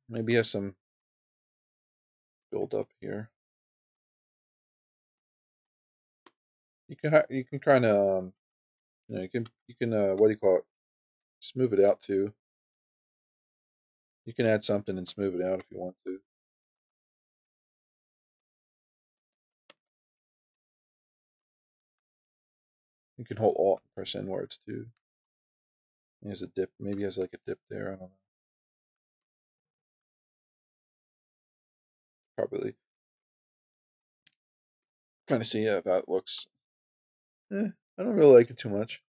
Maybe has some build up here. You can kind of you can what do you call it? Smooth it out too. You can add something and smooth it out if you want to. You can hold Alt and press inwards too. He has a dip. Maybe he has like a dip there. I don't know. Probably trying to see how that looks. I don't really like it too much.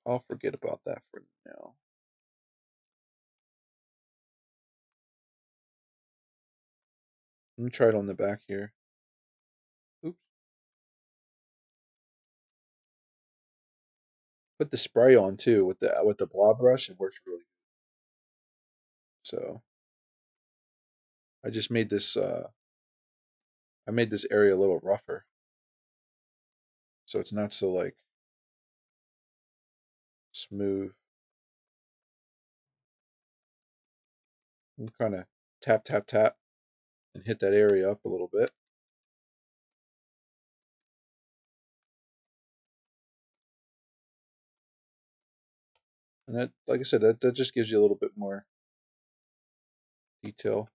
I'll forget about that for now. Let me try it on the back here. Oops. Put the spray on too with the blob brush. It works really good. So I just made this. I made this area a little rougher, so it's not so like smooth. And kind of tap tap tap and hit that area up a little bit. And that, like I said, that just gives you a little bit more detail.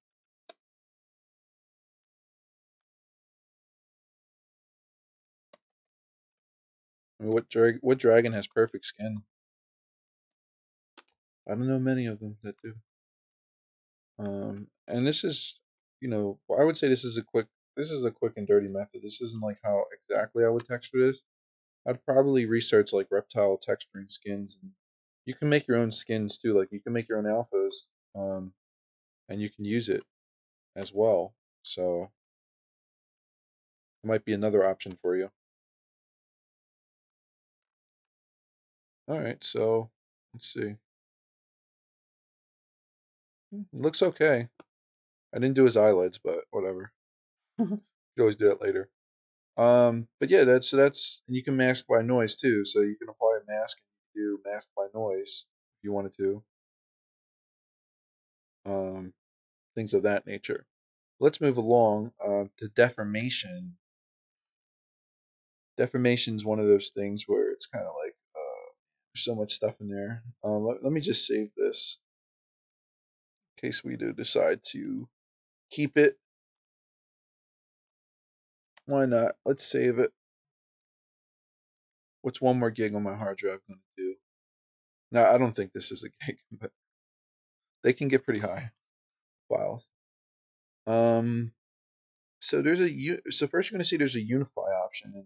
I mean, what dragon has perfect skin? I don't know many of them that do. And this is, I would say this is a quick and dirty method. This isn't like how exactly I would texture this. I'd probably research like reptile texturing skins, and you can make your own skins too. Like you can make your own alphas, um, and you can use it as well. So it might be another option for you. All right, so let's see. It looks okay. I didn't do his eyelids, but whatever. You could always do that later. But yeah, that's and you can mask by noise too. So you can apply a mask and you can do mask by noise if you wanted to. Um, things of that nature. Let's move along to deformation. Deformation is one of those things where it's kind of like there's so much stuff in there. Let me just save this in case we do decide to keep it. Why not? Let's save it. What's one more gig on my hard drive going to do? No, I don't think this is a gig, but they can get pretty high files. Um, so there's so first you're going to see there's a unify option, and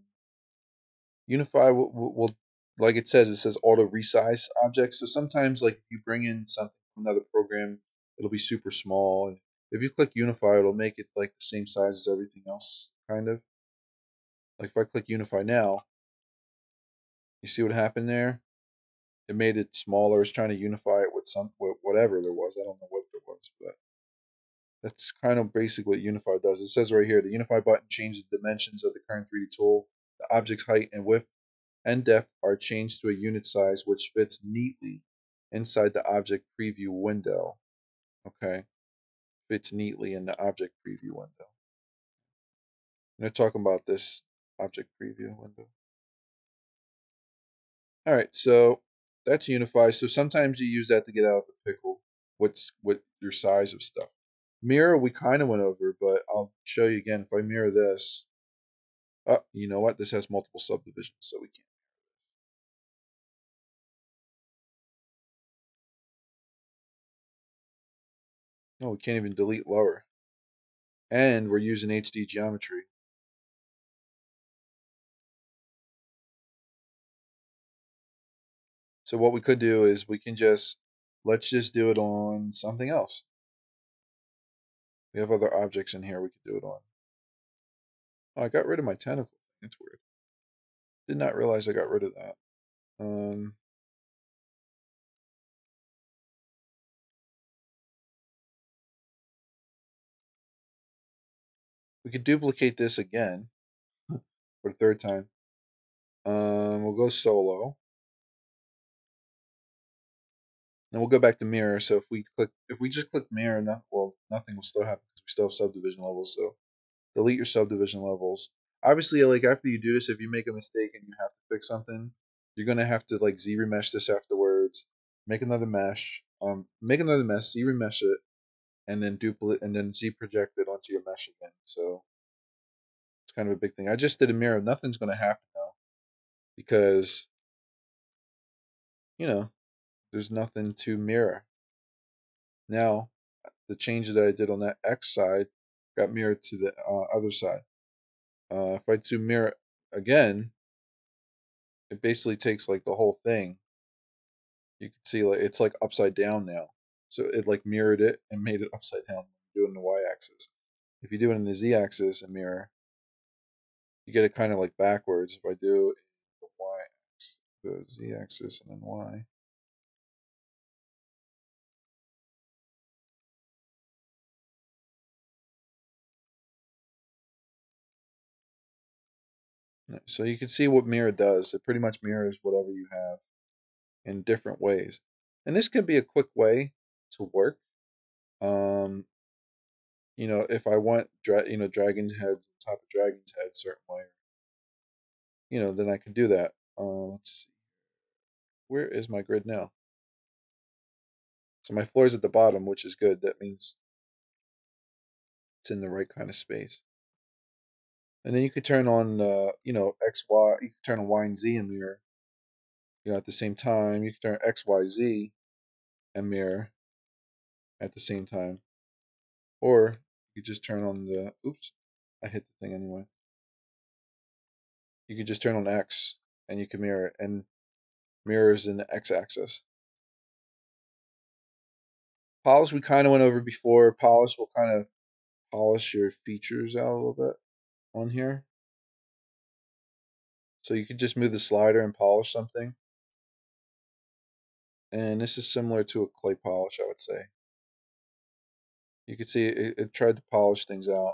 unify will like it says auto resize objects. So sometimes like if you bring in something from another program, it'll be super small, and if you click unify, it'll make it like the same size as everything else, kind of. Like if I click unify now, you see what happened there? It made it smaller. It's trying to unify it with whatever there was. I don't know what there was, but that's kind of basically what Unify does. It says right here, the Unify button changes the dimensions of the current 3D tool. The object's height and width and depth are changed to a unit size which fits neatly inside the object preview window. Okay, fits neatly in the object preview window. And they're talking about this object preview window. All right, so that's Unify. So sometimes you use that to get out of the pickle. What your size of stuff. Mirror we kind of went over, but I'll show you again. If I mirror this, oh, you know what? This has multiple subdivisions, so we can't. No, we can't even delete lower. And we're using HD geometry. So what we could do is we can let's just do it on something else. We have other objects in here we could do it on. Oh, I got rid of my tentacle. That's weird. Did not realize I got rid of that. Um, we could duplicate this again for the third time. We'll go solo. And we'll go back to mirror. So if we just click mirror, nothing will still happen because we still have subdivision levels. So delete your subdivision levels. Obviously, like after you do this, if you make a mistake and you have to fix something, you're gonna have to like Z remesh this afterwards. Make another mesh. Make another mesh, Z remesh it, and then duplicate and then Z project it onto your mesh again. So it's kind of a big thing. I just did a mirror. Nothing's gonna happen now because you know there's nothing to mirror. Now the changes that I did on that X side got mirrored to the other side. If I do mirror again, it basically takes like the whole thing. You can see like it's like upside down now. So it like mirrored it and made it upside down. Do it in the y-axis. If you do it in the z-axis and mirror, you get it kind of like backwards. If I do the y-axis, the z-axis, and then y. So you can see what mirror does. It pretty much mirrors whatever you have in different ways. And this could be a quick way to work. Um, if I want, dragon's head, top of dragon's head, certain way, then I can do that. Let's see. Where is my grid now? So my floor is at the bottom, which is good. That means it's in the right kind of space. And then you could turn on, X, Y. You can turn on Y and Z and mirror. At the same time, you can turn X, Y, Z and mirror at the same time. Or you could just turn on the, oops, I hit the thing anyway. You could just turn on X and you can mirror it, and mirrors in the X axis. Polish we kind of went over before. Polish will kind of polish your features out a little bit on here. So you could just move the slider and polish something. And this is similar to a clay polish, I would say. You can see it tried to polish things out.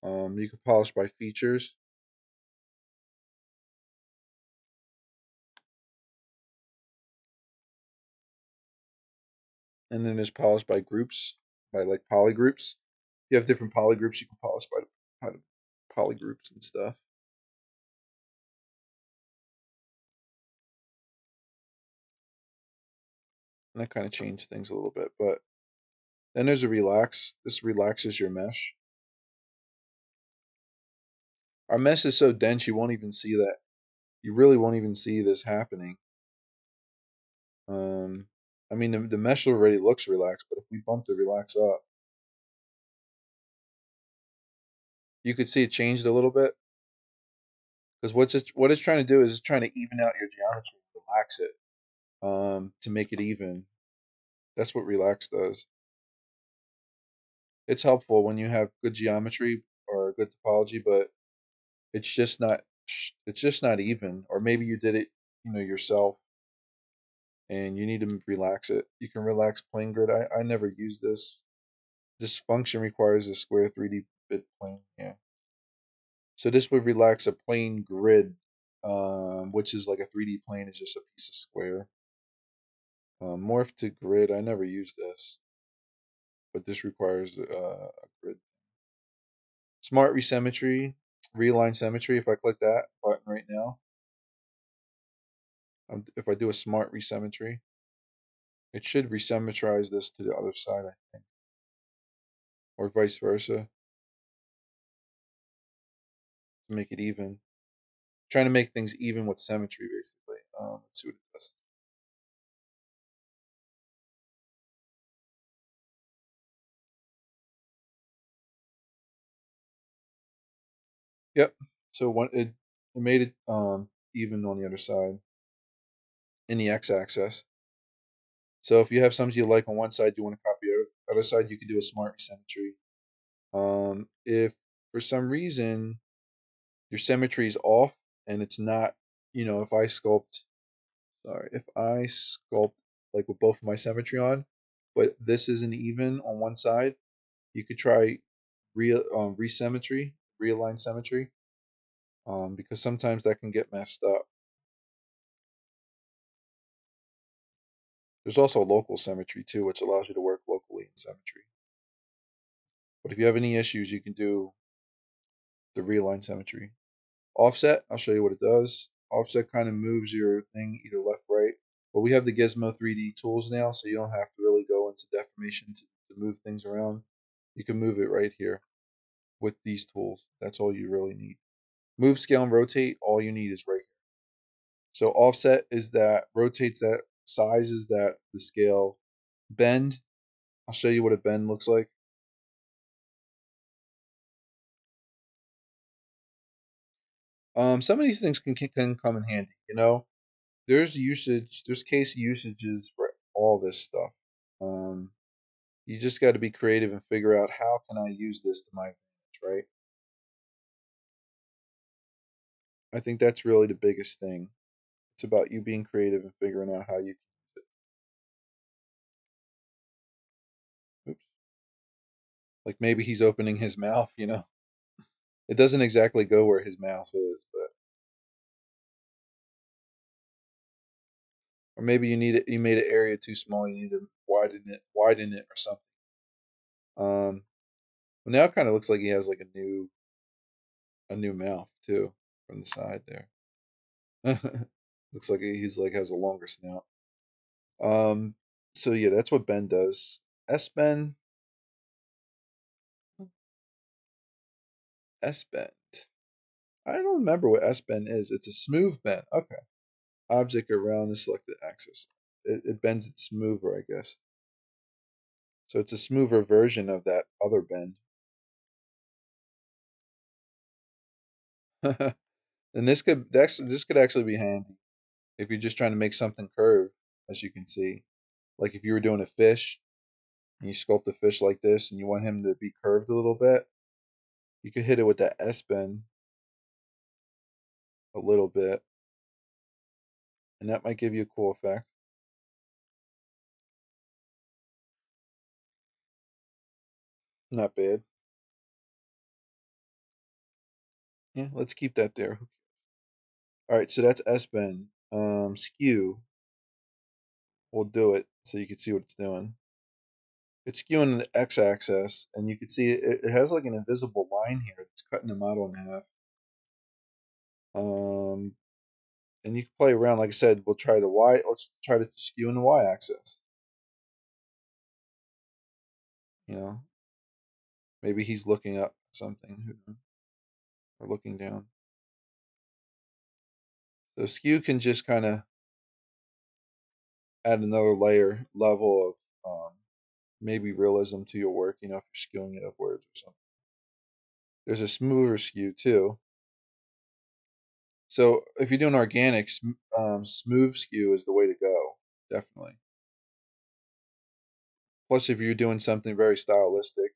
You can polish by features, and then there's polish by groups, by like polygroups. You have different polygroups you can polish by the polygroups and stuff. And that kind of changed things a little bit. But then there's a relax. This relaxes your mesh. Our mesh is so dense you won't even see that. You really won't even see this happening. Um, I mean, the mesh already looks relaxed, but if we bump the relax up, you could see it changed a little bit. Because what it's trying to do is it's trying to even out your geometry, relax it, to make it even. That's what relax does. It's helpful when you have good geometry or good topology, but it's just not even. Or maybe you did it, yourself, and you need to relax it. You can relax plane grid. I never use this. This function requires a square 3D bit plane. Yeah. So this would relax a plane grid, which is like a 3D plane is just a piece of square. Morph to grid. I never use this, but this requires a grid. Smart resymmetry, realign symmetry. If I click that button right now, if I do a smart resymmetry, it should resymmetrize this to the other side, I think, or vice versa to make it even. Trying to make things even with symmetry, basically. Let's see what it does. Yep. So it made it even on the other side in the x-axis. So if you have something you like on one side, you want to copy the other side, you can do a smart resymmetry. If for some reason your symmetry is off and it's not, if I sculpt like with both of my symmetry on, but this isn't even on one side, you could try resymmetry, realign symmetry, because sometimes that can get messed up. There's also local symmetry too, which allows you to work locally in symmetry. But if you have any issues, you can do the realign symmetry. Offset, I'll show you what it does. Offset kind of moves your thing either left, right. But we have the Gizmo 3D tools now, so you don't have to really go into deformation to move things around. You can move it right here with these tools. That's all you really need. Move, scale, and rotate, all you need is right here. So offset is that rotates that, size is that, the scale. Bend, I'll show you what a bend looks like. Some of these things can come in handy, there's case usages for all this stuff. You just got to be creative and figure out how can I use this to my advantage, right? I think that's really the biggest thing. It's about you being creative and figuring out how you can use it. Oops. Like maybe he's opening his mouth. It doesn't exactly go where his mouth is, but or maybe you made an area too small, you need to widen it or something. Well, now it kind of looks like he has like a new mouth too from the side there. Looks like he's like has a longer snout. Um, so yeah, that's what Ben does. S-bend, S-bend. I don't remember what S-bend is. It's a smooth bend. Okay. Object around the selected axis. It bends it smoother, I guess. So it's a smoother version of that other bend. And this could actually be handy if you're just trying to make something curve, as you can see. Like if you were doing a fish and you sculpt a fish like this and you want him to be curved a little bit, you could hit it with that S bend a little bit, and that might give you a cool effect. Not bad. Yeah, let's keep that there. All right, so that's S-bend. Skew. We'll do it so you can see what it's doing. It's skewing the x-axis, and you can see it has like an invisible line here that's cutting the model in half. And you can play around. Like I said, we'll try the y. Let's try to skew in the y-axis. You know, maybe he's looking up something or looking down. So skew can just kind of add another level of maybe realism to your work. You know, if you're skewing it upwards or something. There's a smoother skew too. So if you're doing organics, smooth skew is the way to go, definitely. Plus, if you're doing something very stylistic,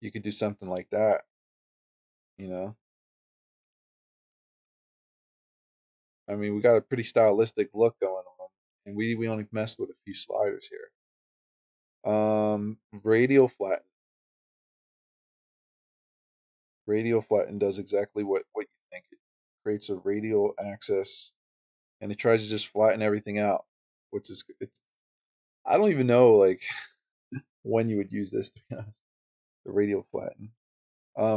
you could do something like that. You know, I mean, we got a pretty stylistic look going on, and we only messed with a few sliders here. Radial flatten. Radial flatten does exactly what you think. It creates a radial axis, and it tries to just flatten everything out, which is it's. I don't even know like when you would use this to be honest. The radial flatten.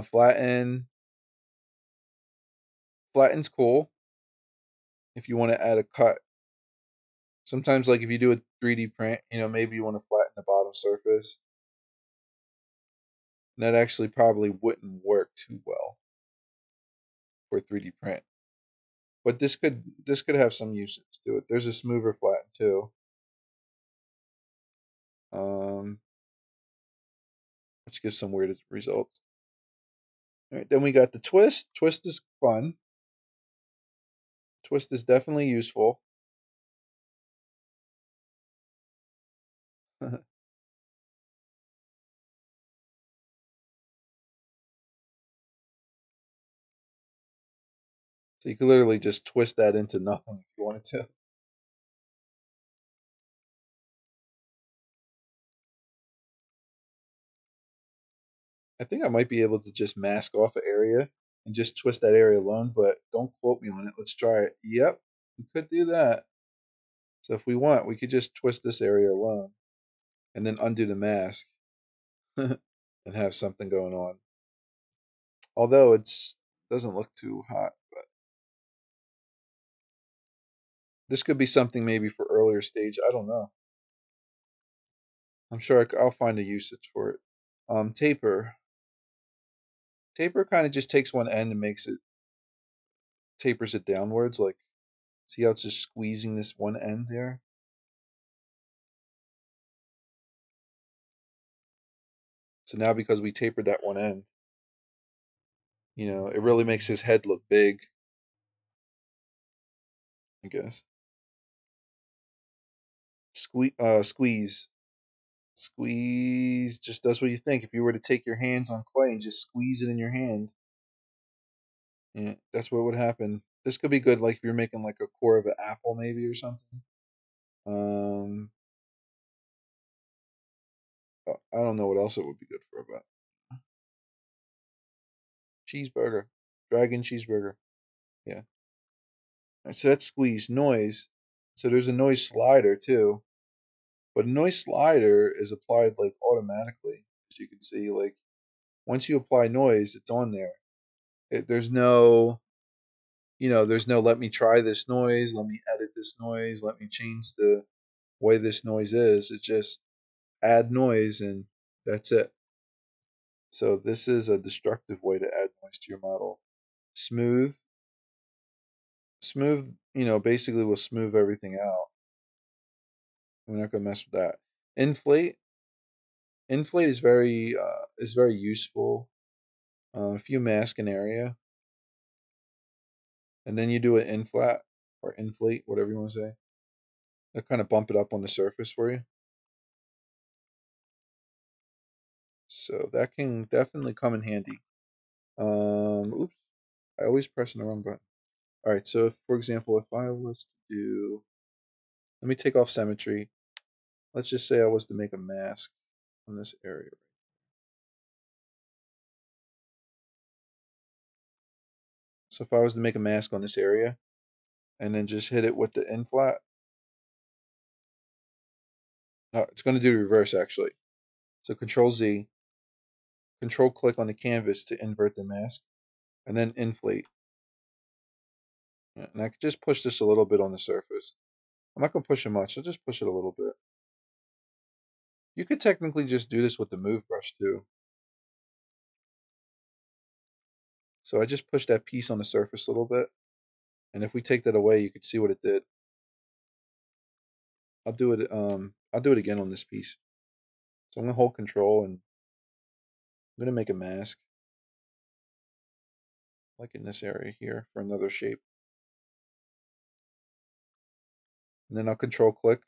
Flatten. Flatten's cool if you want to add a cut. Sometimes, like if you do a 3D print, you know, maybe you want to flatten the bottom surface. And that actually probably wouldn't work too well for 3D print. But this could have some usage to it. There's a smoother flatten too. Which gives some weird results. All right, then we got the twist. Twist is fun. Twist is definitely useful. So you could literally just twist that into nothing if you wanted to. I think I might be able to just mask off an area and just twist that area alone, but don't quote me on it. Let's try it. Yep, we could do that. So if we want, we could just twist this area alone and then undo the mask and have something going on. Although it's doesn't look too hot, but this could be something maybe for earlier stage. I don't know. I'm sure I'll find a usage for it. Taper. Taper kind of just takes one end and makes it tapers it downwards. Like, see how it's just squeezing this one end there? So now because we tapered that one end, you know, it really makes his head look big, I guess. Squeeze. Squeeze just does what you think. If you were to take your hands on clay and just squeeze it in your hand, yeah, that's what would happen. This could be good, like if you're making like a core of an apple, maybe or something. Um, I don't know what else it would be good for, but cheeseburger, dragon cheeseburger. Yeah. Alright, so that's squeeze noise. So there's a noise slider too, but a noise slider is applied like automatically, as you can see. Like once you apply noise, it's on there. There's no, you know, there's no let me try this noise, let me edit this noise, let me change the way this noise is. It's just add noise and that's it. So this is a destructive way to add noise to your model. Smooth, smooth, you know, basically will smooth everything out. We're not gonna mess with that. Inflate, inflate is very useful. If you mask an area and then you do an inflat or inflate, whatever you want to say, it'll kind of bump it up on the surface for you. So that can definitely come in handy. Oops, I always press the wrong button. All right, so if, for example, if I was to do, let me take off symmetry. Let's just say I was to make a mask on this area. So if I was to make a mask on this area and then just hit it with the in flat, it's going to do the reverse actually. So Control Z, Control click on the canvas to invert the mask, and then inflate. And I could just push this a little bit on the surface. I'm not going to push it much, I'll just push it a little bit. You could technically just do this with the move brush too. So I just pushed that piece on the surface a little bit. And if we take that away, you could see what it did. I'll do it again on this piece. So I'm gonna hold control and I'm gonna make a mask. Like in this area here for another shape. And then I'll control click.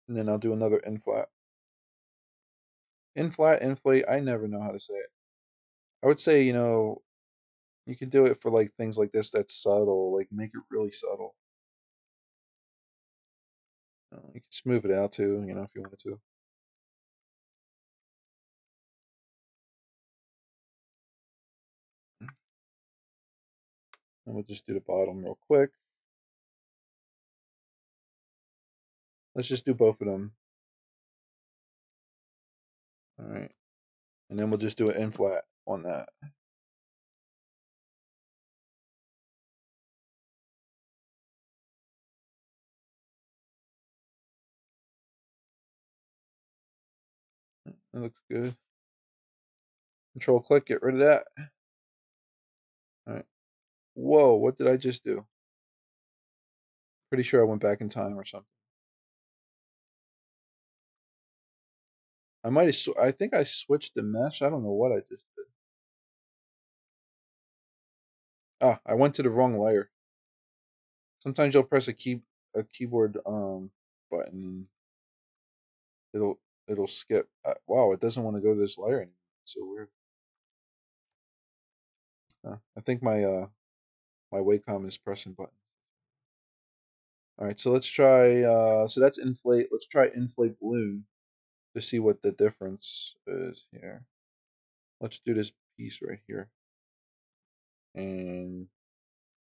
And then I'll do another in flat. In flat, inflate, I never know how to say it. I would say, you can do it for like things like this that's subtle, like make it really subtle. You can smooth it out too, if you wanted to. And we'll just do the bottom real quick. Let's just do both of them. All right. And then we'll just do an in flat on that. That looks good. Control click, get rid of that. All right. Whoa, what did I just do? Pretty sure I went back in time or something. I think I switched the mesh. I don't know what I just did. Ah, I went to the wrong layer. Sometimes you'll press a keyboard button. It'll skip. Wow, it doesn't want to go to this layer anymore. It's so weird. I think my Wacom is pressing button. All right, so let's try. So that's inflate. Let's try inflate balloon to see what the difference is here. Let's do this piece right here and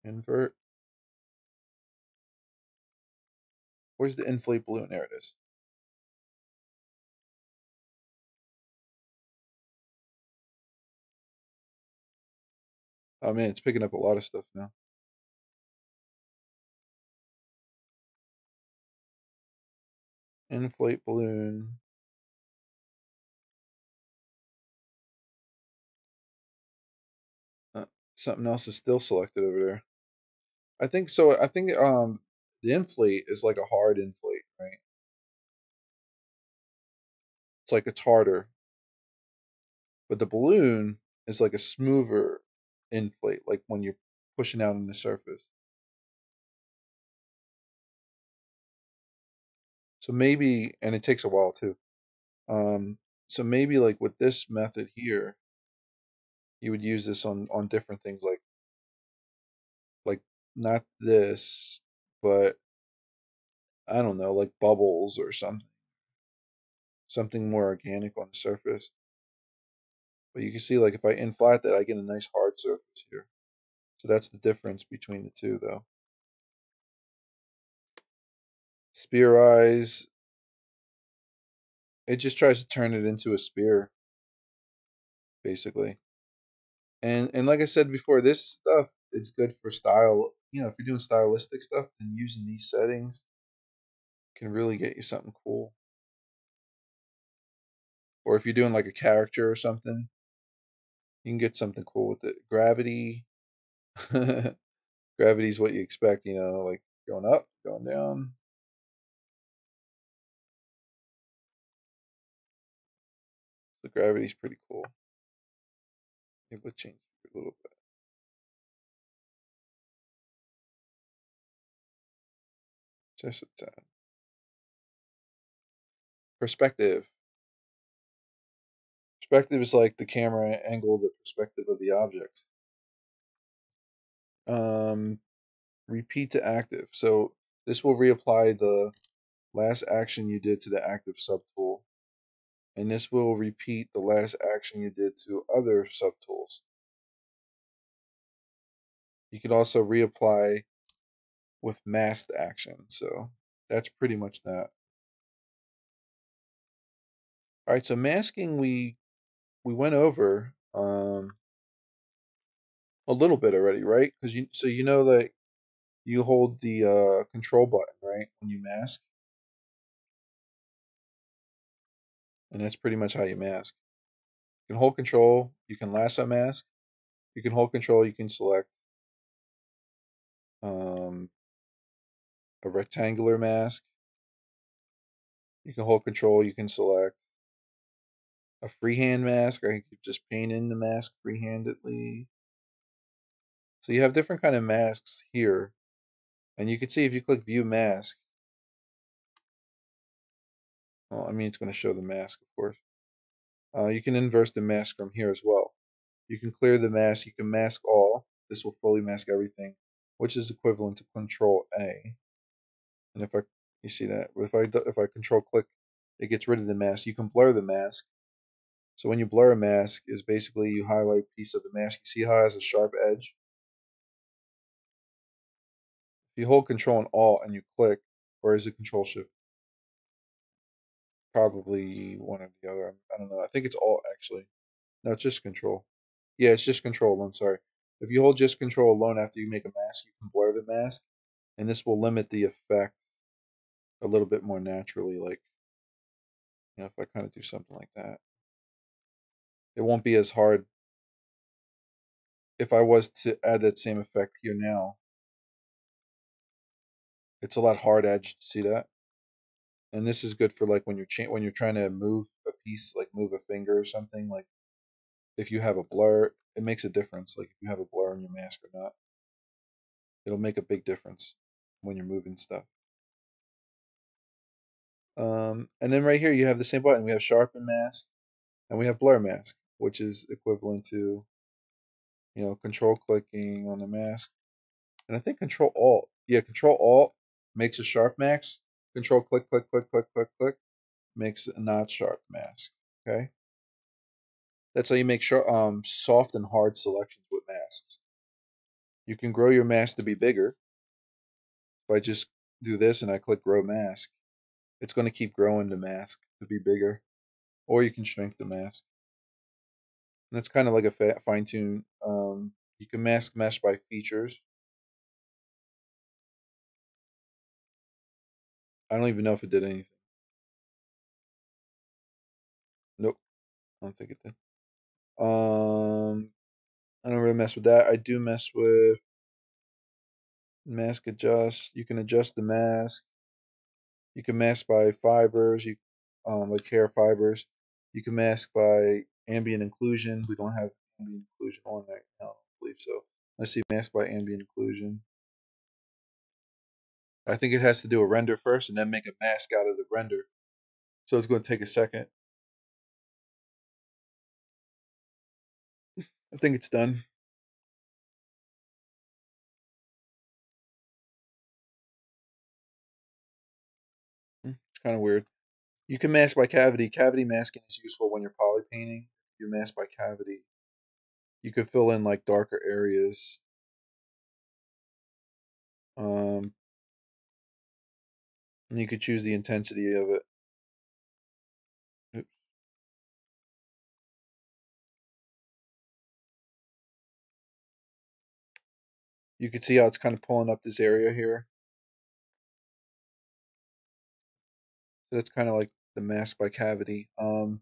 invert. Where's the inflate balloon? There it is. Oh man, it's picking up a lot of stuff now. Inflate balloon. Something else is still selected over there. I think so. I think the inflate is like a hard inflate, right? It's like it's harder, but the balloon is like a smoother inflate, like when you're pushing out on the surface. So maybe, and it takes a while too. So maybe like with this method here, you would use this on different things like not this, but I don't know, like bubbles or something more organic on the surface. But you can see like if I inflat that, I get a nice hard surface here. So that's the difference between the two though. Spear eyes, it just tries to turn it into a spear, basically. And like I said before, this stuff it's good for style. If you're doing stylistic stuff, then using these settings can really get you something cool. Or if you're doing like a character or something, you can get something cool with it. Gravity. Gravity is what you expect, like going up, going down. The gravity's pretty cool. Maybe we'll change it a little bit. Just a tad. Perspective. Perspective is like the camera angle, the perspective of the object. Um, repeat to active. So this will reapply the last action you did to the active subtool. And this will repeat the last action you did to other subtools. You could also reapply with masked action. So that's pretty much that. All right, so masking we went over a little bit already, right? Because you know that you hold the control button, right, when you mask, and that's pretty much how you mask. You can hold control, you can lasso mask, you can hold control, you can select um, a rectangular mask, you can hold control, you can select a freehand mask, or you can just paint in the mask freehandedly. So you have different kind of masks here, and you can see if you click view mask, well, I mean it's going to show the mask, of course. You can inverse the mask from here as well. You can clear the mask, you can mask all. This will fully mask everything, which is equivalent to Control A. And if you see that, but if I Control click, it gets rid of the mask. You can blur the mask. So when you blur a mask, is basically you highlight a piece of the mask. You see how it has a sharp edge. If you hold Control and Alt and you click, or is it Control Shift? Probably one or the other. I don't know. I think it's Alt actually. No, it's just Control. Yeah, it's just Control alone. Sorry. If you hold just Control alone after you make a mask, you can blur the mask, and this will limit the effect a little bit more naturally. Like, if I kind of do something like that, it won't be as hard. If I was to add that same effect here now, it's a lot hard edged. See that? And this is good for like when you're trying to move a piece, like move a finger or something. Like if you have a blur, it makes a difference. Like if you have a blur on your mask or not, it'll make a big difference when you're moving stuff. And then right here you have the same button. We have sharpen mask and we have blur mask, which is equivalent to control clicking on the mask. And I think Control Alt, yeah, Control Alt makes a sharp mask. Control click click click click click click makes a not sharp mask. Okay, that's how you make sure soft and hard selections with masks. You can grow your mask to be bigger. If I just do this and I click grow mask, it's going to keep growing the mask to be bigger. Or you can shrink the mask. And that's kind of like a fine tune. You can mask mesh by features. I don't even know if it did anything. Nope, I don't think it did. I don't really mess with that. I do mess with mask adjust. You can adjust the mask. You can mask by fibers. Like hair fibers. You can mask by ambient occlusion. We don't have ambient occlusion on right now. I don't believe so. Let's see, mask by ambient occlusion. I think it has to do a render first and then make a mask out of the render. So it's going to take a second. I think it's done. It's kind of weird. You can mask by cavity. Cavity masking is useful when you're poly painting. You mask by cavity. You could fill in like darker areas. And you could choose the intensity of it. Oops. You can see how it's kind of pulling up this area here. So that's kind of like the mask by cavity. You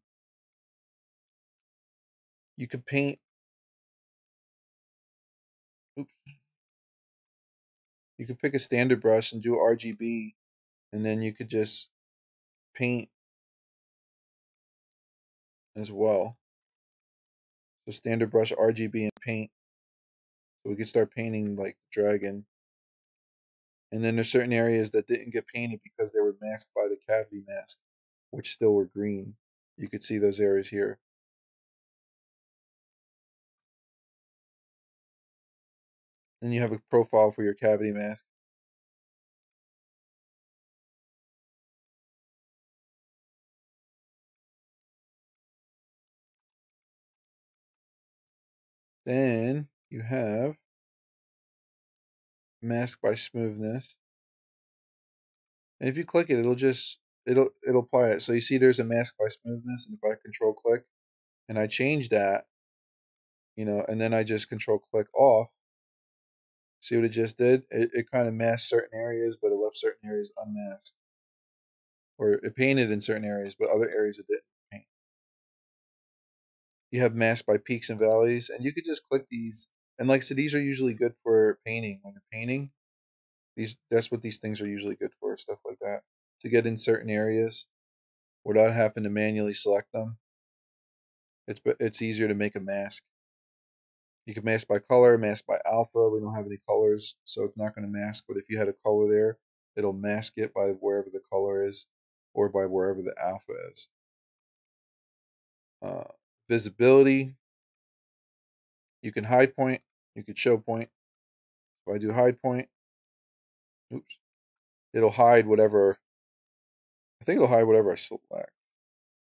could paint. Oops. You could pick a standard brush and do RGB, and then you could just paint as well. So standard brush, RGB, and paint. So we could start painting like dragon. And then there's certain areas that didn't get painted because they were masked by the cavity mask, which still were green. You could see those areas here. Then you have a profile for your cavity mask. Then you have mask by smoothness. And if you click it, it'll apply it. So you see there's a mask by smoothness, and if I control click and I change that, and then I just control click off, see what it just did? It kind of masked certain areas, but it left certain areas unmasked. Or it painted in certain areas, but other areas it didn't paint. You have mask by peaks and valleys, and you could just click these. And like I said, these are usually good for painting. When you're painting, that's what these things are usually good for, stuff like that. To get in certain areas without having to manually select them. It's easier to make a mask. You can mask by color, mask by alpha. We don't have any colors, so it's not going to mask. But if you had a color there, it'll mask it by wherever the color is or by wherever the alpha is. Uh, Visibility. You can hide point. You can show point. If I do hide point, oops, it'll hide whatever. I think it'll hide whatever I select.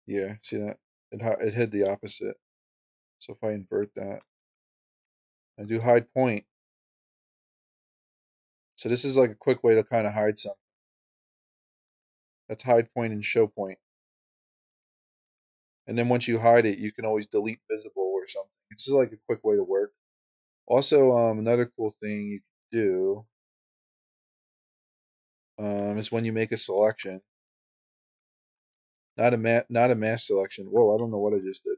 Yeah, see that? It hid the opposite. So if I invert that, I do hide point. So this is like a quick way to kind of hide something. That's hide point and show point. And then once you hide it, you can always delete visible or something. It's just like a quick way to work. Also, another cool thing you can do is when you make a selection, not a mass selection. Whoa, I don't know what I just did.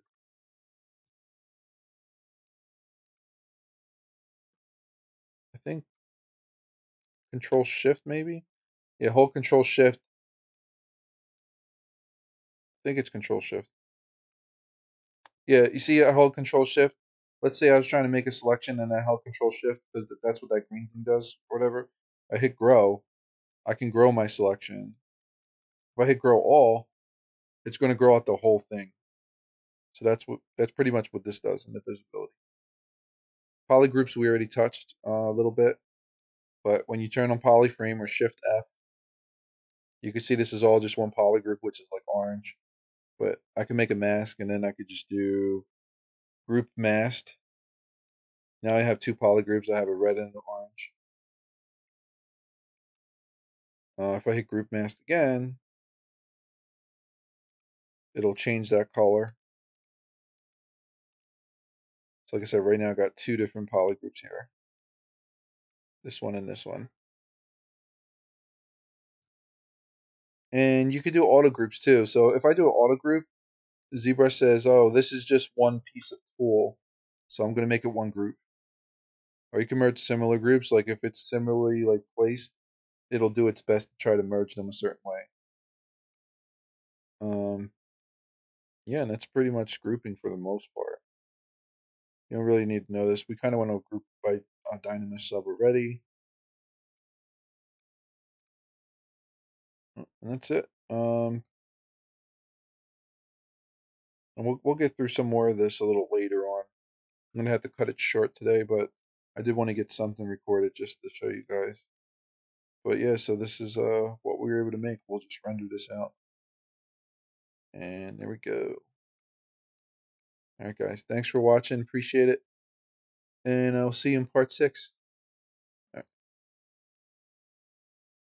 I think Control Shift maybe. Yeah, hold Control Shift. I think it's Control Shift. Yeah, you see, I hold Control Shift. Let's say I was trying to make a selection and I held Control Shift because that's what that green thing does, or whatever. I hit Grow. I can grow my selection. If I hit Grow All, it's going to grow out the whole thing. So that's pretty much what this does in the visibility. Polygroups we already touched a little bit, but when you turn on Polyframe or Shift F, you can see this is all just one polygroup, which is like orange. But I can make a mask, and then I could just do Group Masked. Now I have two polygroups. I have a red and an orange. If I hit Group Masked again, it'll change that color. So like I said, right now I got two different polygroups here. This one and this one. And you could do auto groups too. So if I do an auto group, ZBrush says, oh, this is just one piece of tool, so I'm going to make it one group. Or you can merge similar groups, like if it's similarly like placed, it'll do its best to try to merge them a certain way. Yeah, and that's pretty much grouping for the most part. You don't really need to know this. We kind of want to group by Dynamesh sub already. And that's it. And we'll get through some more of this a little later on. I'm gonna have to cut it short today, but I did want to get something recorded just to show you guys. But yeah, so this is what we were able to make. We'll just render this out. And there we go. All right, guys. Thanks for watching. Appreciate it. And I'll see you in part 6.